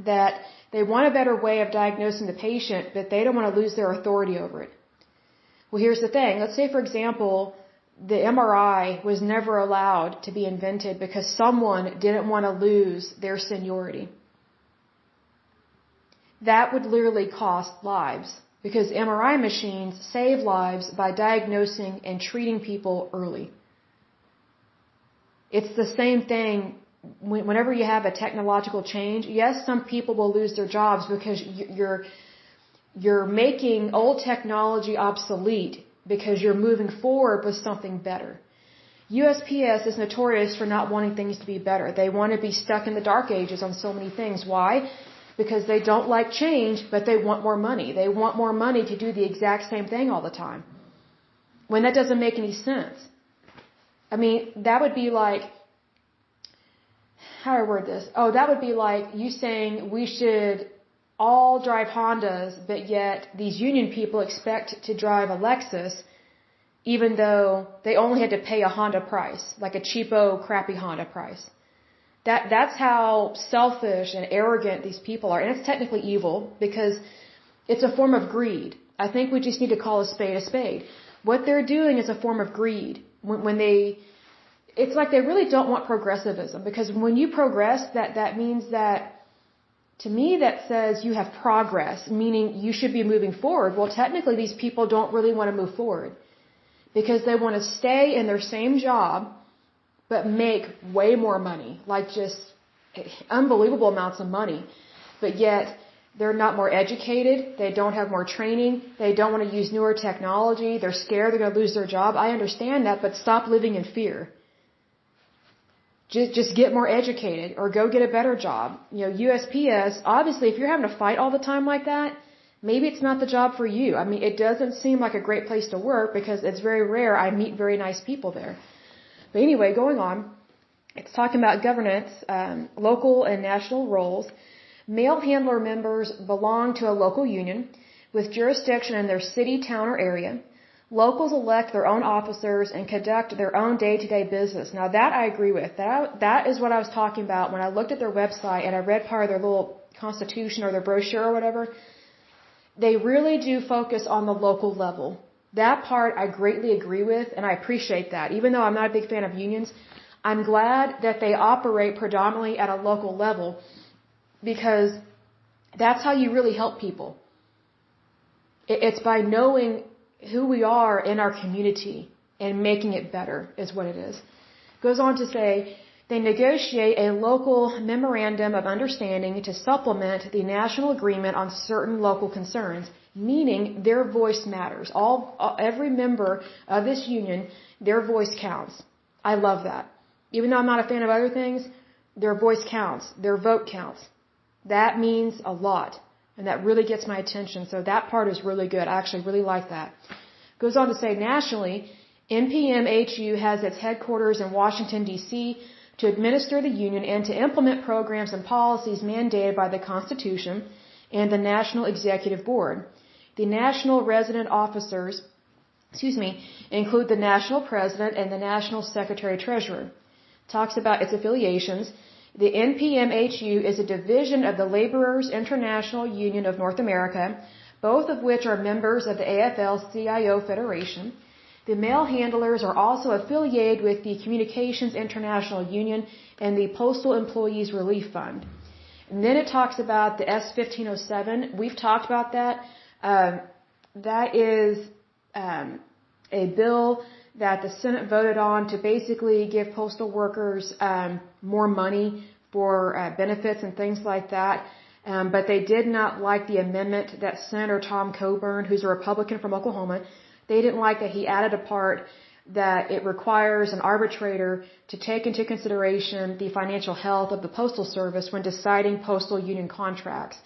that they want a better way of diagnosing the patient, but they don't want to lose their authority over it. Well, here's the thing. Let's say, for example, the MRI was never allowed to be invented because someone didn't want to lose their seniority. That would literally cost lives, because MRI machines save lives by diagnosing and treating people early. It's the same thing whenever you have a technological change. Yes, some people will lose their jobs because you're making old technology obsolete because you're moving forward with something better. USPS is notorious for not wanting things to be better. They want to be stuck in the dark ages on so many things. Why? Because they don't like change, but they want more money. They want more money to do the exact same thing all the time. When that doesn't make any sense. I mean, that would be like, how do I word this? Oh, that would be like you saying we should all drive Hondas, but yet these union people expect to drive a Lexus, even though they only had to pay a Honda price, like a cheapo, crappy Honda price. That's how selfish and arrogant these people are. And it's technically evil because it's a form of greed. I think we just need to call a spade a spade. What they're doing is a form of greed. It's like they really don't want progressivism, because when you progress, that means that, to me, that says you have progress, meaning you should be moving forward. Well, technically, these people don't really want to move forward because they want to stay in their same job but make way more money, like just unbelievable amounts of money. But yet, they're not more educated, they don't have more training, they don't want to use newer technology, they're scared they're going to lose their job. I understand that, but stop living in fear. Just get more educated or go get a better job. USPS, obviously, if you're having to fight all the time like that, maybe it's not the job for you. I mean, it doesn't seem like a great place to work because it's very rare I meet very nice people there. But anyway, going on, it's talking about governance, local and national roles. Mail handler members belong to a local union with jurisdiction in their city, town, or area. Locals elect their own officers and conduct their own day-to-day business. Now that I agree with. That is what I was talking about when I looked at their website and I read part of their little constitution or their brochure or whatever. They really do focus on the local level. That part I greatly agree with, and I appreciate that. Even though I'm not a big fan of unions, I'm glad that they operate predominantly at a local level, because that's how you really help people. It's by knowing who we are in our community and making it better is what it is. Goes on to say, they negotiate a local memorandum of understanding to supplement the national agreement on certain local concerns, meaning their voice matters. Every member of this union, their voice counts. I love that. Even though I'm not a fan of other things, their voice counts. Their vote counts. That means a lot. And that really gets my attention. So that part is really good. I actually really like that. Goes on to say, nationally, NPMHU has its headquarters in Washington, D.C., to administer the union and to implement programs and policies mandated by the Constitution and the National Executive Board. The national resident officers, include the National President and the National Secretary-Treasurer. Talks about its affiliations. The NPMHU is a division of the Laborers International Union of North America, both of which are members of the AFL-CIO Federation. The mail handlers are also affiliated with the Communications International Union and the Postal Employees Relief Fund. And then it talks about the S-1507. We've talked about that. That is a bill that the Senate voted on to basically give postal workers more money for benefits and things like that. But they did not like the amendment that Senator Tom Coburn, who's a Republican from Oklahoma, they didn't like that he added a part that it requires an arbitrator to take into consideration the financial health of the Postal Service when deciding postal union contracts.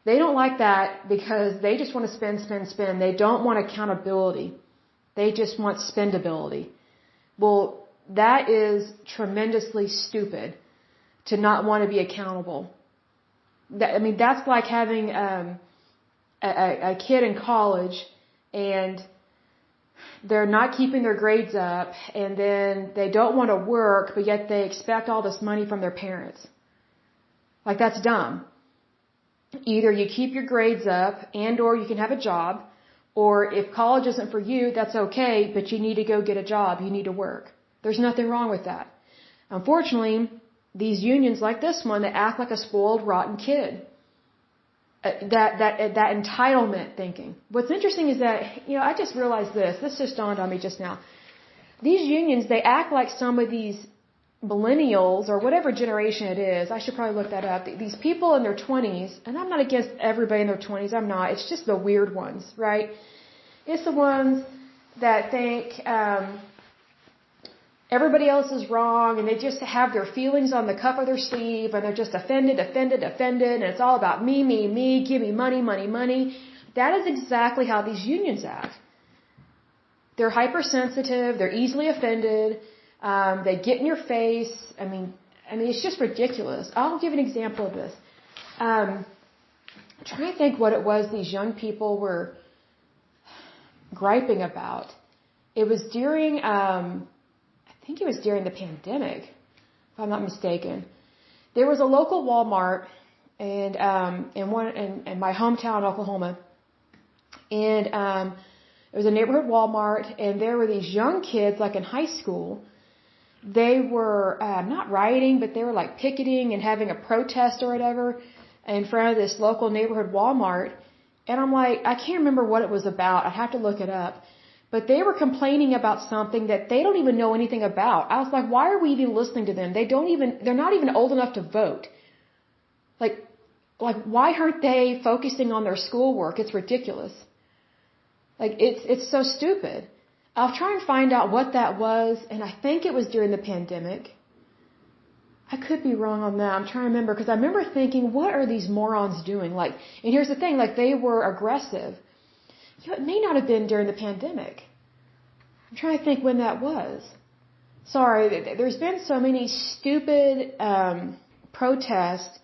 They don't like that because they just want to spend. They don't want accountability. They just want spendability. Well, that is tremendously stupid to not want to be accountable. That's like having a kid in college and they're not keeping their grades up, and then they don't want to work, but yet they expect all this money from their parents. Like, that's dumb. Either you keep your grades up and or you can have a job, or if college isn't for you, that's okay, but you need to go get a job. You need to work. There's nothing wrong with that. Unfortunately, these unions like this one, they act like a spoiled, rotten kid. That entitlement thinking. What's interesting is that, I just realized this. This just dawned on me just now. These unions, they act like some of these millennials or whatever generation it is. I should probably look that up. These people in their 20s, and I'm not against everybody in their 20s. I'm not. It's just the weird ones, right? It's the ones that think everybody else is wrong, and they just have their feelings on the cuff of their sleeve, and they're just offended, and it's all about me, give me money, money, money. That is exactly how these unions act. They're hypersensitive, they're easily offended, they get in your face. I mean, it's just ridiculous. I'll give an example of this. I'm trying to think what it was these young people were griping about. It was during, I think it was during the pandemic, if I'm not mistaken. There was a local Walmart in my hometown, Oklahoma, and it was a neighborhood Walmart, and there were these young kids, like in high school. They were not rioting, but they were like picketing and having a protest or whatever in front of this local neighborhood Walmart. And I'm like, I can't remember what it was about. I'd have to look it up. But they were complaining about something that they don't even know anything about. I was like, why are we even listening to them? They're not even old enough to vote. Like, why aren't they focusing on their schoolwork? It's ridiculous. Like, it's so stupid. I'll try and find out what that was, and I think it was during the pandemic. I could be wrong on that. I'm trying to remember, because I remember thinking, what are these morons doing? Like, and here's the thing, like, they were aggressive. It may not have been during the pandemic. I'm trying to think when that was. Sorry, there's been so many stupid protests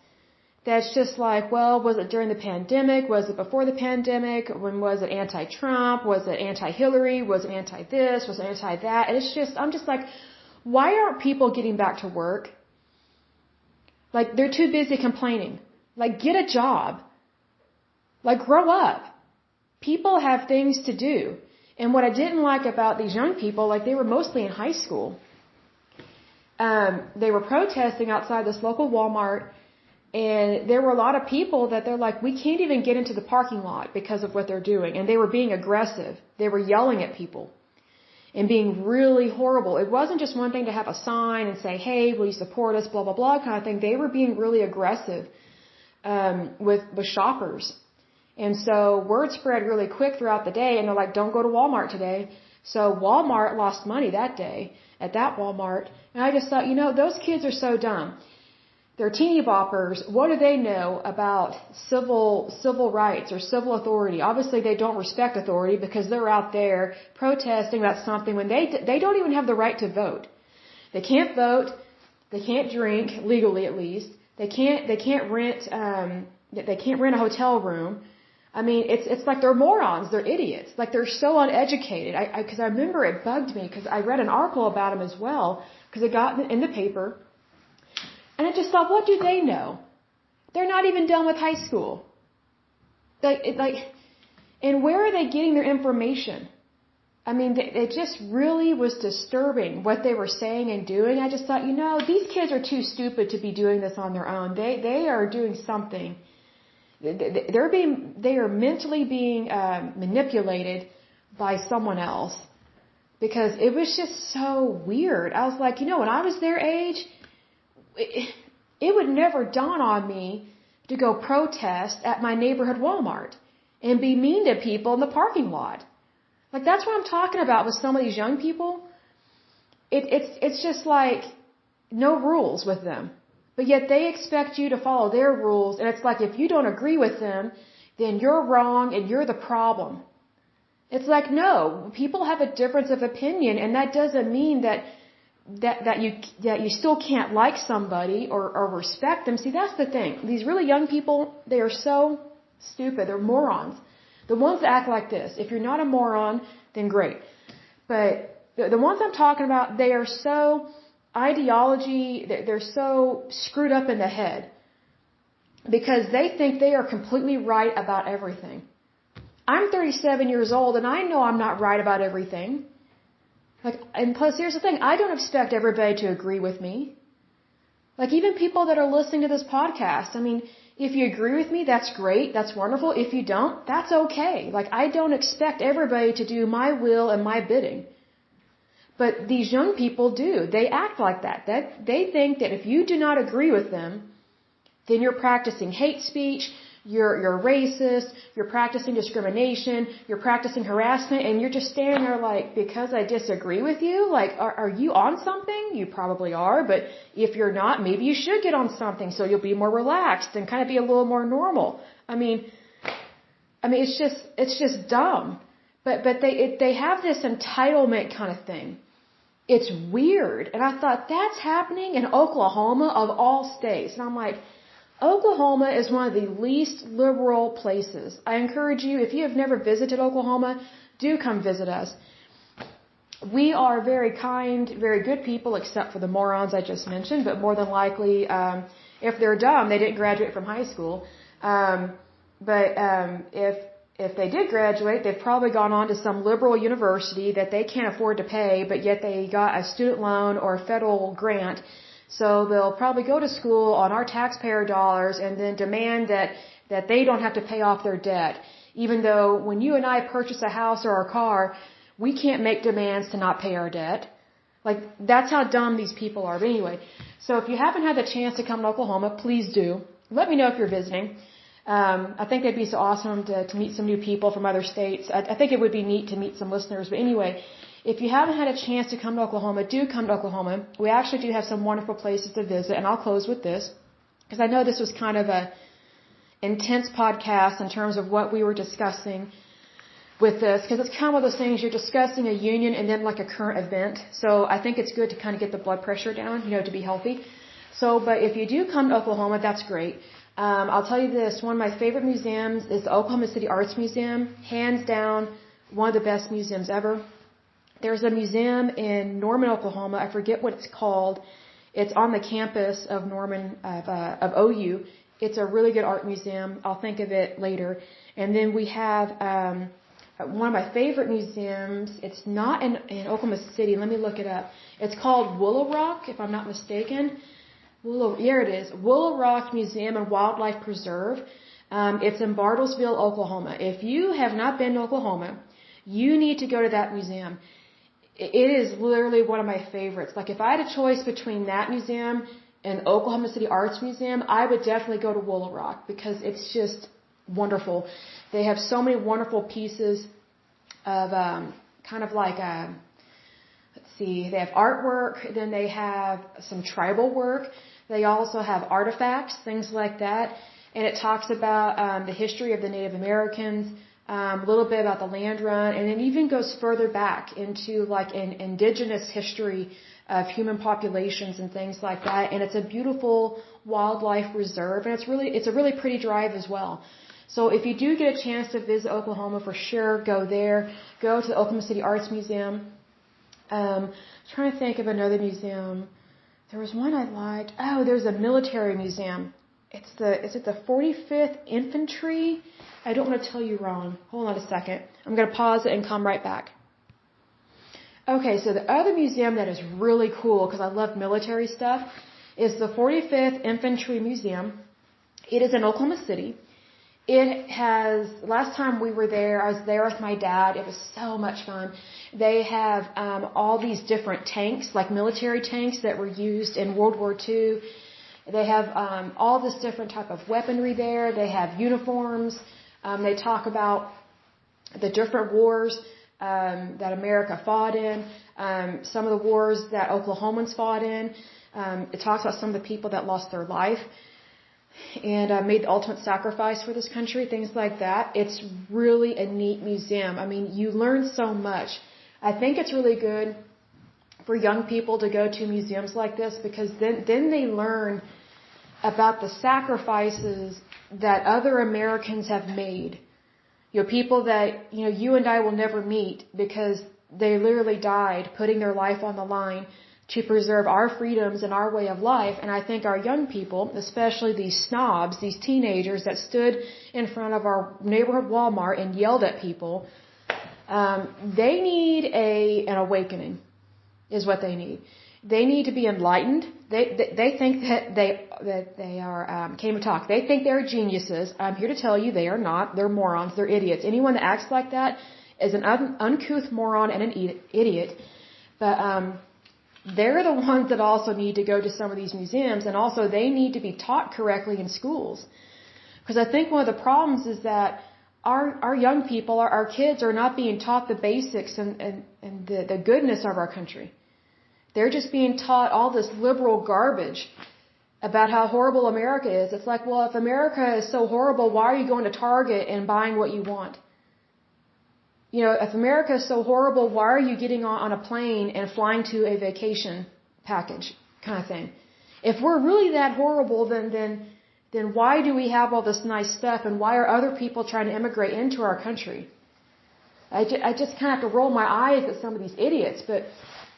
that's just like, well, was it during the pandemic? Was it before the pandemic? When was it anti-Trump? Was it anti-Hillary? Was it anti-this? Was it anti-that? And I'm just like, why aren't people getting back to work? Like, they're too busy complaining. Like, get a job. Like, grow up. People have things to do. And what I didn't like about these young people, like, they were mostly in high school. They were protesting outside this local Walmart, and there were a lot of people that they're like, we can't even get into the parking lot because of what they're doing. And they were being aggressive. They were yelling at people and being really horrible. It wasn't just one thing to have a sign and say, hey, will you support us, blah, blah, blah, kind of thing. They were being really aggressive with shoppers. And so word spread really quick throughout the day, and they're like, don't go to Walmart today. So Walmart lost money that day at that Walmart. And I just thought, those kids are so dumb. They're teeny boppers. What do they know about civil rights or civil authority? Obviously, they don't respect authority because they're out there protesting about something when they don't even have the right to vote. They can't vote. They can't drink legally, at least. They can't rent a hotel room. I mean, it's like they're morons. They're idiots. Like, they're so uneducated. Because I remember it bugged me because I read an article about them as well because it got in the paper. And I just thought, what do they know? They're not even done with high school. And where are they getting their information? I mean, it just really was disturbing what they were saying and doing. I just thought, these kids are too stupid to be doing this on their own. They are doing something. They are mentally being manipulated by someone else because it was just so weird. I was like, when I was their age, it would never dawn on me to go protest at my neighborhood Walmart and be mean to people in the parking lot. Like, that's what I'm talking about with some of these young people. It's just like no rules with them. But yet they expect you to follow their rules, and it's like if you don't agree with them, then you're wrong and you're the problem. It's like, no, people have a difference of opinion, and that doesn't mean that you still can't like somebody or respect them. See, that's the thing. These really young people, they are so stupid. They're morons. The ones that act like this. If you're not a moron, then great. But the ones I'm talking about, they are so they're so screwed up in the head because they think they are completely right about everything. I'm 37 years old and I know I'm not right about everything. And plus, here's the thing, I don't expect everybody to agree with me. Even people that are listening to this podcast, I mean, if you agree with me, that's great, that's wonderful. If you don't, that's okay. I don't expect everybody to do my will and my bidding. But these young people do. They act like that. They think that if you do not agree with them, then you're practicing hate speech, you're racist, you're practicing discrimination, you're practicing harassment, and you're just standing there because I disagree with you? Are you on something? You probably are, but if you're not, maybe you should get on something so you'll be more relaxed and kind of be a little more normal. I mean, it's just dumb. But they have this entitlement kind of thing. It's weird. And I thought, that's happening in Oklahoma of all states. And I'm like, Oklahoma is one of the least liberal places. I encourage you, if you have never visited Oklahoma, do come visit us. We are very kind, very good people, except for the morons I just mentioned, but more than likely, if they're dumb, they didn't graduate from high school. If they did graduate, they've probably gone on to some liberal university that they can't afford to pay, but yet they got a student loan or a federal grant. So they'll probably go to school on our taxpayer dollars and then demand that they don't have to pay off their debt. Even though when you and I purchase a house or a car, we can't make demands to not pay our debt. That's how dumb these people are. But anyway, so if you haven't had the chance to come to Oklahoma, please do. Let me know if you're visiting. I think it'd be so awesome to meet some new people from other states. I think it would be neat to meet some listeners. But anyway, if you haven't had a chance to come to Oklahoma, do come to Oklahoma. We actually do have some wonderful places to visit. And I'll close with this, because I know this was kind of a intense podcast in terms of what we were discussing with this, because it's kind of one of those things, you're discussing a union and then a current event. So I think it's good to kind of get the blood pressure down, to be healthy. But if you do come to Oklahoma, that's great. I'll tell you this, one of my favorite museums is the Oklahoma City Arts Museum. Hands down, one of the best museums ever. There's a museum in Norman, Oklahoma. I forget what it's called. It's on the campus of of OU. It's a really good art museum. I'll think of it later. And then we have one of my favorite museums. It's not in Oklahoma City. Let me look it up. It's called Willow Rock, if I'm not mistaken. Here it is. Willow Rock Museum and Wildlife Preserve. It's in Bartlesville, Oklahoma. If you have not been to Oklahoma, you need to go to that museum. It is literally one of my favorites. If I had a choice between that museum and Oklahoma City Arts Museum, I would definitely go to Willow Rock because it's just wonderful. They have so many wonderful pieces of let's see, they have artwork, then they have some tribal work. They also have artifacts, things like that. And it talks about the history of the Native Americans, a little bit about the land run, and it even goes further back into an indigenous history of human populations and things like that. And it's a beautiful wildlife reserve, and it's a really pretty drive as well. So if you do get a chance to visit Oklahoma, for sure, go there. Go to the Oklahoma City Arts Museum. Trying to think of another museum. There was one I liked. Oh, there's a military museum. Is it the 45th Infantry? I don't want to tell you wrong. Hold on a second. I'm going to pause it and come right back. Okay, so the other museum that is really cool, because I love military stuff, is the 45th Infantry Museum. It is in Oklahoma City. It has, last time we were there, I was there with my dad. It was so much fun. They have all these different tanks, military tanks that were used in World War II. They have all this different type of weaponry there. They have uniforms. They talk about the different wars that America fought in, some of the wars that Oklahomans fought in. It talks about some of the people that lost their life and made the ultimate sacrifice for this country, things like that. It's really a neat museum. I mean, you learn so much. I think it's really good for young people to go to museums like this, because then they learn about the sacrifices that other Americans have made. People that, you and I will never meet, because They literally died putting their life on the line to preserve our freedoms and our way of life. And I think our young people, especially these snobs, these teenagers that stood in front of our neighborhood Walmart and yelled at people, they need an awakening, is what they need. They need to be enlightened. They think that they are came to talk. They think they're geniuses. I'm here to tell you they are not. They're morons. They're idiots. Anyone that acts like that is an uncouth moron and an idiot. But they're the ones that also need to go to some of these museums, and also they need to be taught correctly in schools. Because I think one of the problems is that our young people, our kids are not being taught the basics and the goodness of our country. They're just being taught all this liberal garbage about how horrible America is. It's like, well, if America is so horrible, why are you going to Target and buying what you want? You know, if America is so horrible, why are you getting on a plane and flying to a vacation package kind of thing? If we're really that horrible, then why do we have all this nice stuff, and why are other people trying to immigrate into our country? I just kind of have to roll my eyes at some of these idiots. But,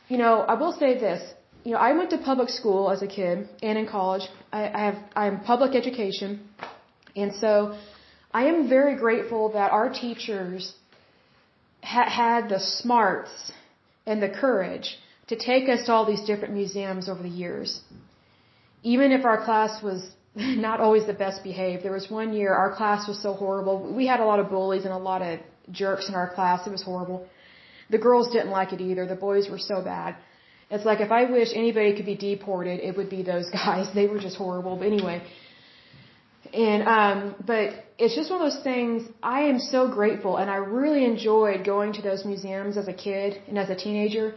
you know, I will say this. You know, I went to public school as a kid and in college. I'm public education. And so I am very grateful that our teachers had the smarts and the courage to take us to all these different museums over the years. Even if our class was not always the best behaved. There was one year our class was so horrible. We had a lot of bullies and a lot of jerks in our class. It was horrible. The girls didn't like it either. The boys were so bad. It's like if I wish anybody could be deported, it would be those guys. They were just horrible. But anyway. And, but it's just one of those things. I am so grateful, and I really enjoyed going to those museums as a kid and as a teenager,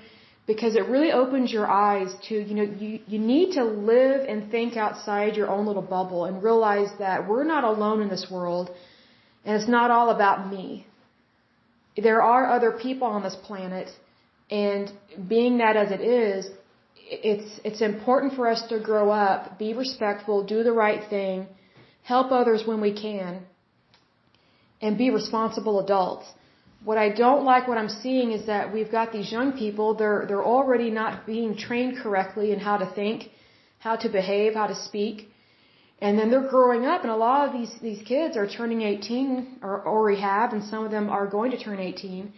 because it really opens your eyes to, you know, you need to live and think outside your own little bubble and realize that we're not alone in this world, and it's not all about me. There are other people on this planet, and being that as it is, it's important for us to grow up, be respectful, do the right thing, help others when we can, and be responsible adults. What I don't like, what I'm seeing, is that we've got these young people, they're already not being trained correctly in how to think, how to behave, how to speak. And then they're growing up, and a lot of these kids are turning 18, or already have, and some of them are going to turn 18.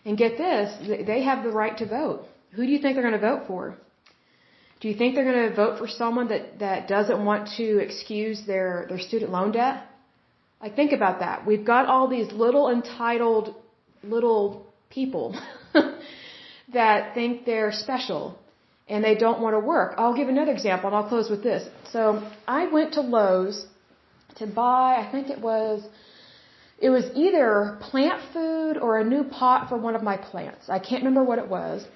And get this, they have the right to vote. Who do you think they're going to vote for? Do you think they're going to vote for someone that doesn't want to excuse their student loan debt? Like, think about that. We've got all these little entitled little people that think they're special and they don't want to work. I'll give another example, and I'll close with this. So I went to Lowe's to buy, I think it was either plant food or a new pot for one of my plants. I can't remember what it was.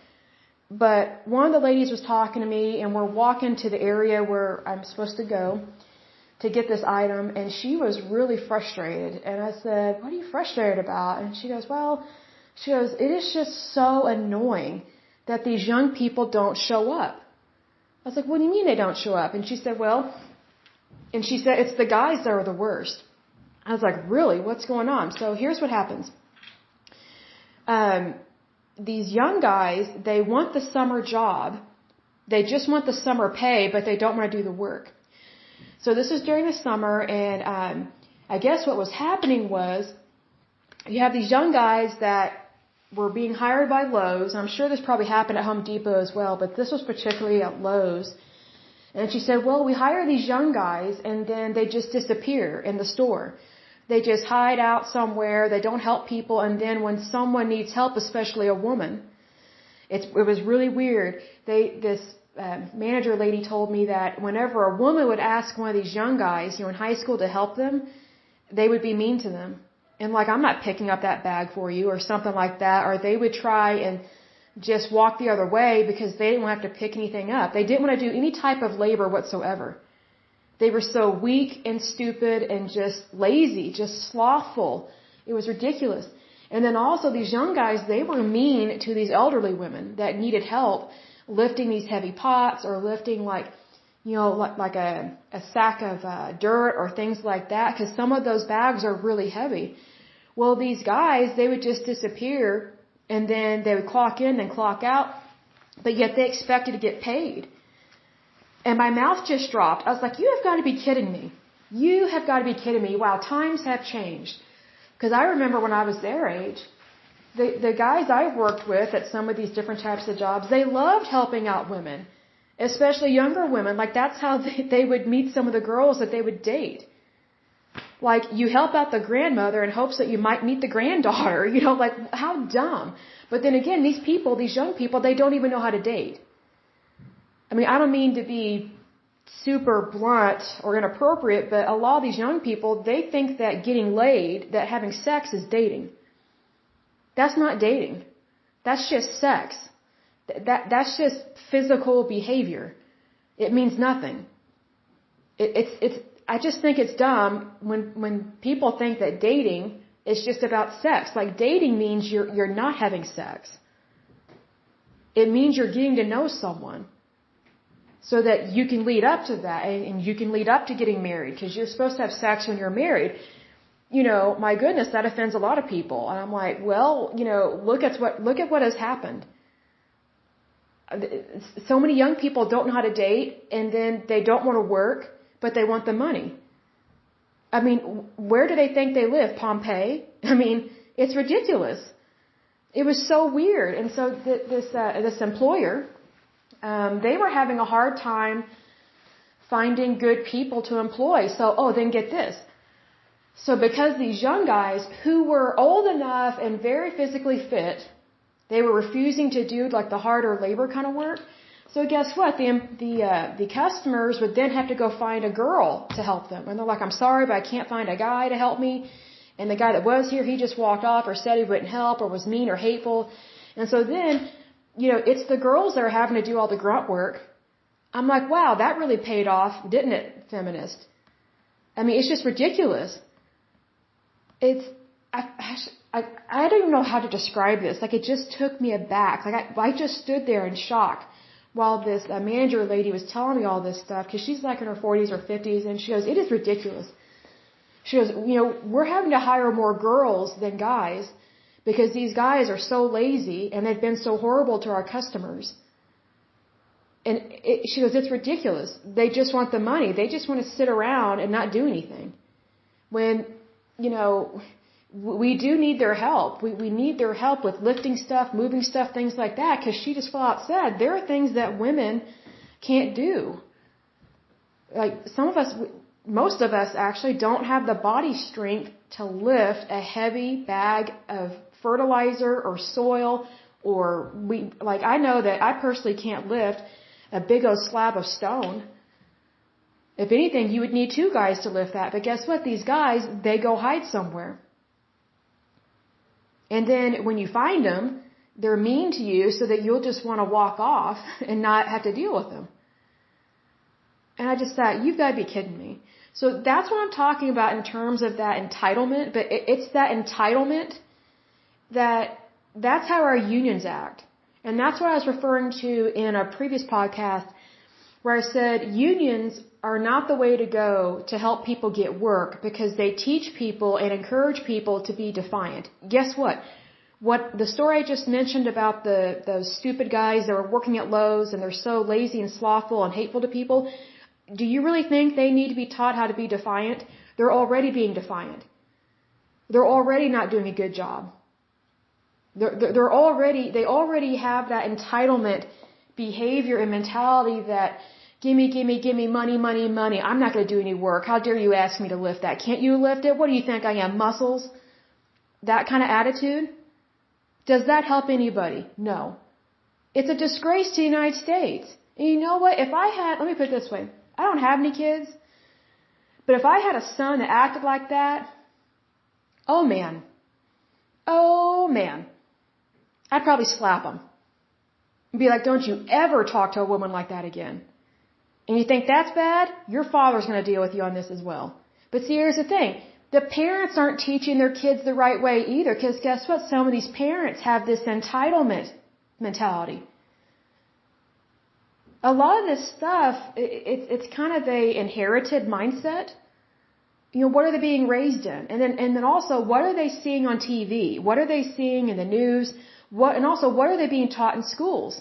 But one of the ladies was talking to me, and we're walking to the area where I'm supposed to go to get this item, and she was really frustrated. And I said, "What are you frustrated about?" And she goes, "It is just so annoying that these young people don't show up." I was like, "What do you mean they don't show up?" And she said, "It's the guys that are the worst." I was like, "Really? What's going on?" So here's what happens. These young guys, they want the summer job. They just want the summer pay, but they don't want to do the work. So this is during the summer, and I guess what was happening was you have these young guys that were being hired by Lowe's. I'm sure this probably happened at Home Depot as well, but this was particularly at Lowe's. And she said, "Well, we hire these young guys, and then they just disappear in the store. They just hide out somewhere. They don't help people. And then when someone needs help, especially a woman, it was really weird. This manager lady told me that whenever a woman would ask one of these young guys, in high school to help them, they would be mean to them. And like, I'm not picking up that bag for you," or something like that. Or they would try and just walk the other way because they didn't want to have to pick anything up. They didn't want to do any type of labor whatsoever. They were so weak and stupid and just lazy, just slothful. It was ridiculous. And then also these young guys, they were mean to these elderly women that needed help lifting these heavy pots or lifting like a sack of dirt or things like that, because some of those bags are really heavy. Well, these guys, they would just disappear And then they would clock in and clock out, but yet they expected to get paid. And my mouth just dropped. I was like, you have got to be kidding me. You have got to be kidding me. Wow, times have changed. Because I remember when I was their age, the guys I worked with at some of these different types of jobs, they loved helping out women, especially younger women. Like that's how they would meet some of the girls that they would date. Like you help out the grandmother in hopes that you might meet the granddaughter, like how dumb. But then again, these people, these young people, they don't even know how to date. I mean, I don't mean to be super blunt or inappropriate, but a lot of these young people, they think that getting laid, that having sex is dating. That's not dating. That's just sex. That's just physical behavior. It means nothing. I just think it's dumb when people think that dating is just about sex. Like dating means you're not having sex. It means you're getting to know someone so that you can lead up to that and you can lead up to getting married because you're supposed to have sex when you're married. My goodness, that offends a lot of people. And I'm like, well, look at what has happened. So many young people don't know how to date and then they don't want to work, but they want the money. I mean, where do they think they live? Pompeii? I mean, it's ridiculous. It was so weird. And so this employer, they were having a hard time finding good people to employ. So, then get this. So because these young guys who were old enough and very physically fit, they were refusing to do like the harder labor kind of work. So guess what? The customers would then have to go find a girl to help them. And they're like, I'm sorry, but I can't find a guy to help me. And the guy that was here, he just walked off or said he wouldn't help or was mean or hateful. And so then, it's the girls that are having to do all the grunt work. I'm like, wow, that really paid off, didn't it, feminist? I mean, it's just ridiculous. I don't even know how to describe this. Like, it just took me aback. Like, I just stood there in shock while this manager lady was telling me all this stuff, because she's like in her 40s or 50s, and she goes, it is ridiculous. She goes, we're having to hire more girls than guys because these guys are so lazy and they've been so horrible to our customers. And she goes, it's ridiculous. They just want the money. They just want to sit around and not do anything. When, we do need their help. We need their help with lifting stuff, moving stuff, things like that, because she just flat out said there are things that women can't do. Like most of us actually don't have the body strength to lift a heavy bag of fertilizer or soil, or I know that I personally can't lift a big old slab of stone. If anything, you would need two guys to lift that. But guess what? These guys, they go hide somewhere. And then when you find them, they're mean to you so that you'll just want to walk off and not have to deal with them. And I just thought, you've got to be kidding me. So that's what I'm talking about in terms of that entitlement. But it's that entitlement that's how our unions act. And that's what I was referring to in a previous podcast where I said unions are not the way to go to help people get work because they teach people and encourage people to be defiant. Guess what? What the story I just mentioned about those stupid guys that were working at Lowe's and they're so lazy and slothful and hateful to people, do you really think they need to be taught how to be defiant? They're already being defiant. They're already not doing a good job. They already have that entitlement behavior and mentality that gimme, money, money, money. I'm not going to do any work. How dare you ask me to lift that? Can't you lift it? What do you think I am, muscles? That kind of attitude? Does that help anybody? No. It's a disgrace to the United States. And you know what? Let me put it this way. I don't have any kids. But if I had a son that acted like that, oh man. I'd probably slap him. And be like, don't you ever talk to a woman like that again. And you think that's bad? Your father's going to deal with you on this as well. But see, here's the thing. The parents aren't teaching their kids the right way either, because guess what? Some of these parents have this entitlement mentality. A lot of this stuff, it's kind of a inherited mindset. What are they being raised in? And then also, what are they seeing on TV? What are they seeing in the news? And also, what are they being taught in schools?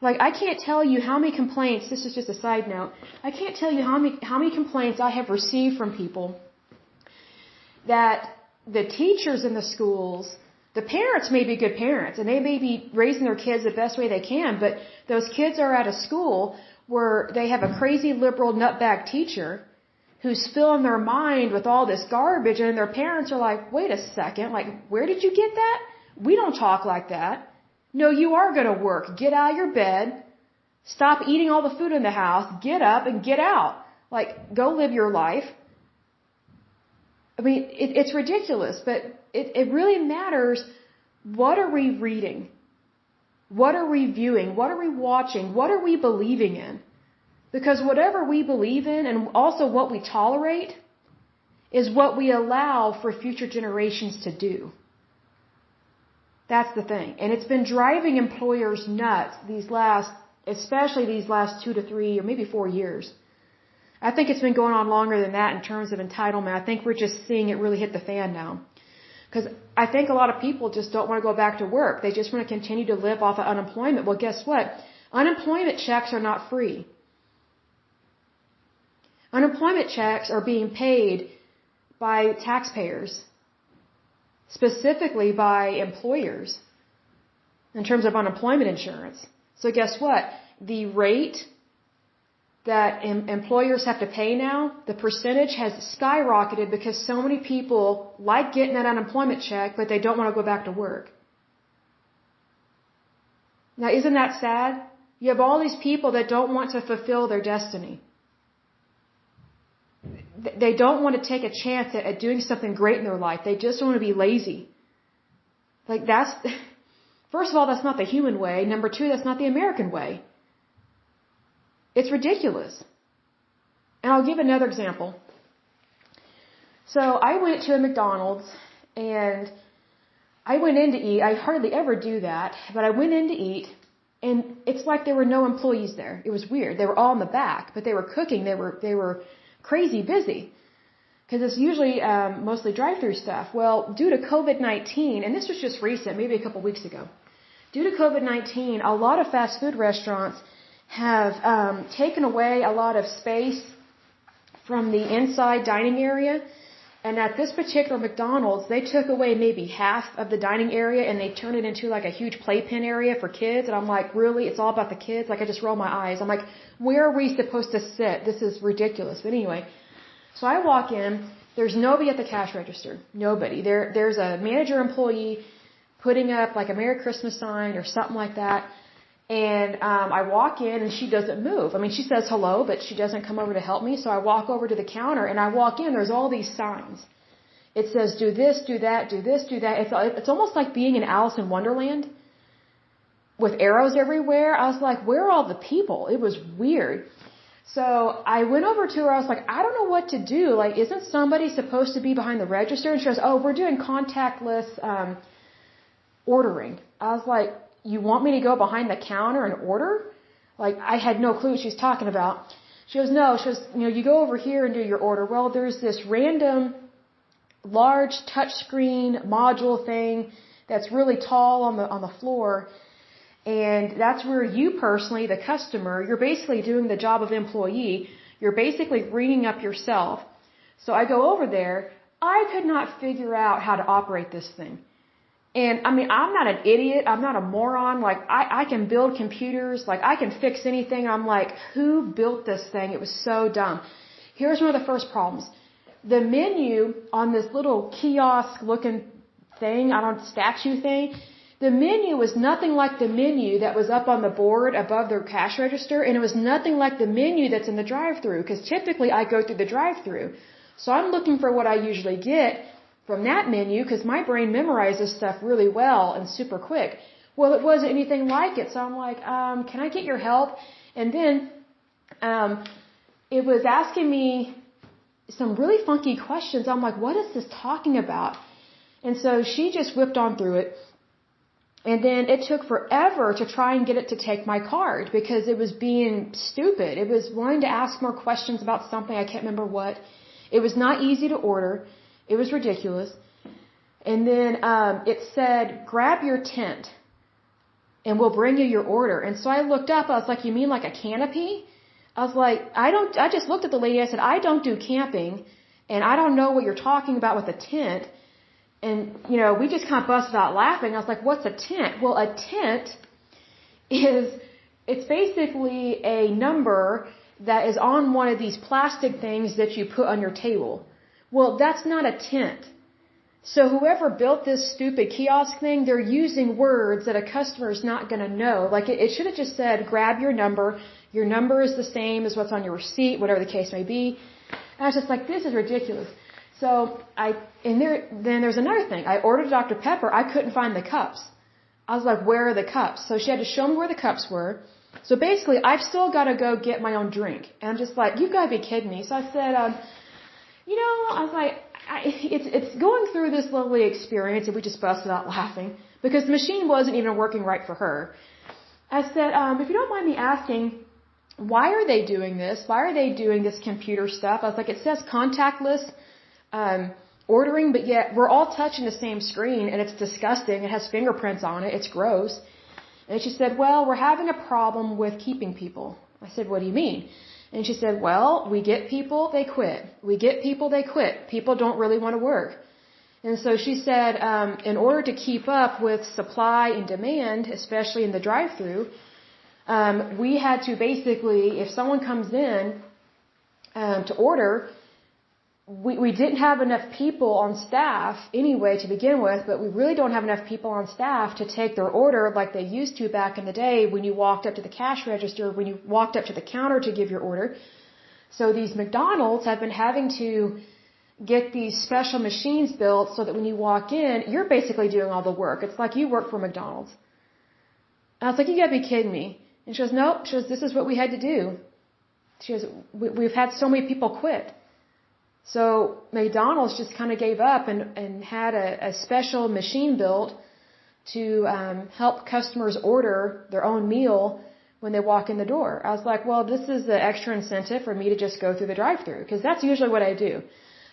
Like, I can't tell you how many complaints, this is just a side note, I can't tell you how many complaints I have received from people that the teachers in the schools, the parents may be good parents, and they may be raising their kids the best way they can, but those kids are at a school where they have a crazy liberal nutbag teacher who's filling their mind with all this garbage, and their parents are like, wait a second, like, where did you get that? We don't talk like that. No, you are going to work. Get out of your bed. Stop eating all the food in the house. Get up and get out. Like, go live your life. I mean, it's ridiculous, but it really matters. What are we reading? What are we viewing? What are we watching? What are we believing in? Because whatever we believe in and also what we tolerate is what we allow for future generations to do. That's the thing. And it's been driving employers nuts especially these last 2 to 3 or maybe 4 years. I think it's been going on longer than that in terms of entitlement. I think we're just seeing it really hit the fan now. Because I think a lot of people just don't want to go back to work. They just want to continue to live off of unemployment. Well, guess what? Unemployment checks are not free. Unemployment checks are being paid by taxpayers, specifically by employers, in terms of unemployment insurance. So guess what? The rate that employers have to pay now, the percentage has skyrocketed because so many people like getting that unemployment check, but they don't want to go back to work. Now, isn't that sad? You have all these people that don't want to fulfill their destiny. They don't want to take a chance at doing something great in their life. They just want to be lazy. Like, first of all, that's not the human way. Number 2, that's not the American way. It's ridiculous. And I'll give another example. So I went to a McDonald's and I went in to eat. I hardly ever do that, but I went in to eat and it's like there were no employees there. It was weird. They were all in the back, but they were cooking. They were crazy busy because it's usually mostly drive-through stuff. Well, due to COVID-19, and this was just recent, maybe a couple weeks ago, due to COVID-19, a lot of fast food restaurants have taken away a lot of space from the inside dining area. And at this particular McDonald's, they took away maybe half of the dining area and they turned it into like a huge playpen area for kids. And I'm like, really? It's all about the kids? Like, I just roll my eyes. I'm like, where are we supposed to sit? This is ridiculous. But anyway, so I walk in. There's nobody at the cash register. Nobody. There's a manager employee putting up like a Merry Christmas sign or something like that. And I walk in and she doesn't move. I mean, she says hello, but she doesn't come over to help me. So I walk over to the counter and I walk in. There's all these signs. It says, do this, do that, do this, do that. It's almost like being in Alice in Wonderland with arrows everywhere. I was like, where are all the people? It was weird. So I went over to her. I was like, I don't know what to do. Like, isn't somebody supposed to be behind the register? And she goes, oh, we're doing contactless ordering. I was like, you want me to go behind the counter and order? Like, I had no clue what she was talking about. She goes, no. She goes, you go over here and do your order. Well, there's this random large touchscreen module thing that's really tall on the floor. And that's where you personally, the customer, you're basically doing the job of employee. You're basically ringing up yourself. So I go over there. I could not figure out how to operate this thing. And I mean, I'm not an idiot. I'm not a moron. Like, I can build computers. Like, I can fix anything. I'm like, who built this thing? It was so dumb. Here's one of the first problems. The menu on this little kiosk looking thing, statue thing, the menu was nothing like the menu that was up on the board above the cash register. And it was nothing like the menu that's in the drive-thru. Because typically I go through the drive-thru. So I'm looking for what I usually get from that menu, because my brain memorizes stuff really well and super quick. Well, it wasn't anything like it, so I'm like, can I get your help? And then it was asking me some really funky questions. I'm like, what is this talking about? And so she just whipped on through it. And then it took forever to try and get it to take my card, because it was being stupid. It was wanting to ask more questions about something. I can't remember what. It was not easy to order. It was ridiculous. And then it said, grab your tent and we'll bring you your order. And so I looked up, I was like, you mean like a canopy? I was like, I just looked at the lady, I said, I don't do camping and I don't know what you're talking about with a tent. And, we just kind of busted out laughing. I was like, what's a tent? Well, a tent it's basically a number that is on one of these plastic things that you put on your table. Well, that's not a tent. So whoever built this stupid kiosk thing, they're using words that a customer is not going to know. Like it should have just said, grab your number. Your number is the same as what's on your receipt, whatever the case may be. And I was just like, this is ridiculous. So then there's another thing. I ordered Dr. Pepper. I couldn't find the cups. I was like, where are the cups? So she had to show me where the cups were. So basically, I've still got to go get my own drink. And I'm just like, you've got to be kidding me. So I said, I was like, it's going through this lovely experience, and we just busted out laughing because the machine wasn't even working right for her. I said, if you don't mind me asking, why are they doing this? Why are they doing this computer stuff? I was like, it says contactless ordering, but yet we're all touching the same screen, and it's disgusting. It has fingerprints on it. It's gross. And she said, well, we're having a problem with keeping people. I said, what do you mean? And she said, well, we get people, they quit. We get people, they quit. People don't really want to work. And so she said, in order to keep up with supply and demand, especially in the drive-thru, we had to basically, if someone comes in to order, we didn't have enough people on staff anyway to begin with, but we really don't have enough people on staff to take their order like they used to back in the day when you walked up to the cash register, when you walked up to the counter to give your order. So these McDonald's have been having to get these special machines built so that when you walk in, you're basically doing all the work. It's like you work for McDonald's. And I was like, you gotta be kidding me. And she goes, nope. She goes, this is what we had to do. She goes, we've had so many people quit. So McDonald's just kind of gave up and had a special machine built to help customers order their own meal when they walk in the door. I was like, well, this is the extra incentive for me to just go through the drive-thru, because that's usually what I do.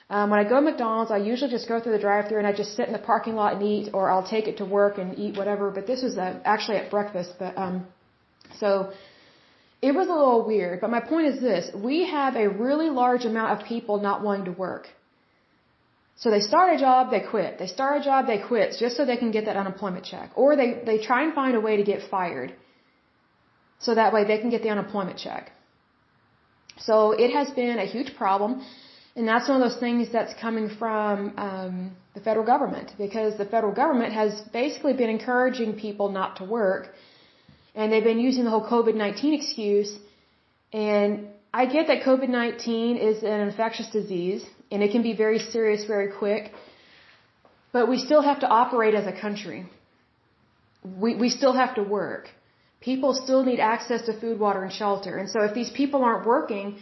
When I go to McDonald's, I usually just go through the drive-thru and I just sit in the parking lot and eat, or I'll take it to work and eat whatever. But this was actually at breakfast. But so it was a little weird. But my point is this: we have a really large amount of people not wanting to work. So they start a job, they quit. They start a job, they quit, just so they can get that unemployment check. Or they try and find a way to get fired, so that way they can get the unemployment check. So it has been a huge problem, and that's one of those things that's coming from the federal government, because the federal government has basically been encouraging people not to work, and they've been using the whole COVID-19 excuse. And I get that COVID-19 is an infectious disease, and it can be very serious very quick, but we still have to operate as a country. We still have to work. People still need access to food, water, and shelter. And so if these people aren't working,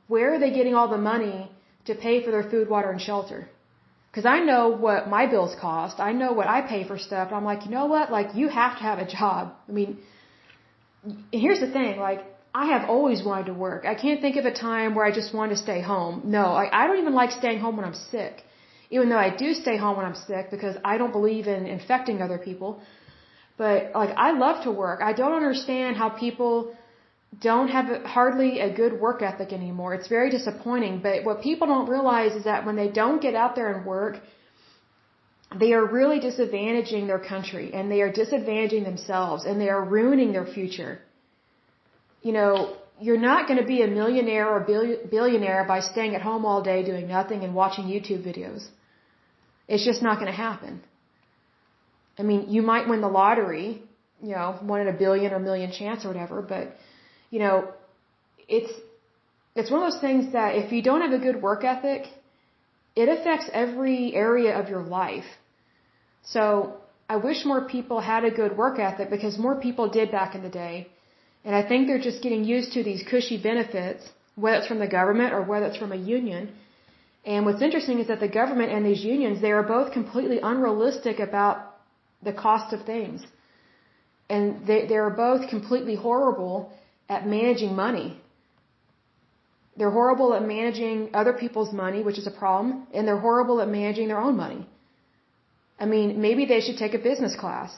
where are they getting all the money to pay for their food, water, and shelter? Because I know what my bills cost. I know what I pay for stuff. I'm like, you know what? Like, you have to have a job. I mean, here's the thing. Like, I have always wanted to work. I can't think of a time where I just wanted to stay home. No, I don't even like staying home when I'm sick. Even though I do stay home when I'm sick because I don't believe in infecting other people. But, like, I love to work. I don't understand how people don't have hardly a good work ethic anymore. It's very disappointing. But what people don't realize is that when they don't get out there and work, they are really disadvantaging their country, and they are disadvantaging themselves, and they are ruining their future. You know, you're not going to be a millionaire or billionaire by staying at home all day doing nothing and watching YouTube videos. It's just not going to happen. I mean, you might win the lottery, you know, 1 in a billion or million chance or whatever, but, you know, it's one of those things that if you don't have a good work ethic, it affects every area of your life. So I wish more people had a good work ethic, because more people did back in the day. And I think they're just getting used to these cushy benefits, whether it's from the government or whether it's from a union. And what's interesting is that the government and these unions, they are both completely unrealistic about the cost of things. And they are both completely horrible at managing money. They're horrible at managing other people's money, which is a problem, and they're horrible at managing their own money. I mean, maybe they should take a business class.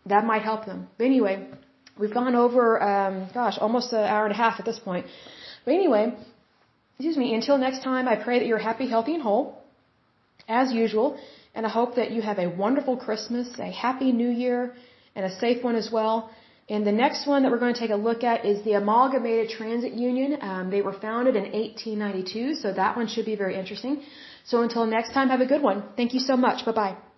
That might help them. But anyway, we've gone over, almost an hour and a half at this point. But anyway, until next time, I pray that you're happy, healthy, and whole, as usual. And I hope that you have a wonderful Christmas, a happy New Year, and a safe one as well. And the next one that we're going to take a look at is the Amalgamated Transit Union. They were founded in 1892, so that one should be very interesting. So until next time, have a good one. Thank you so much. Bye-bye.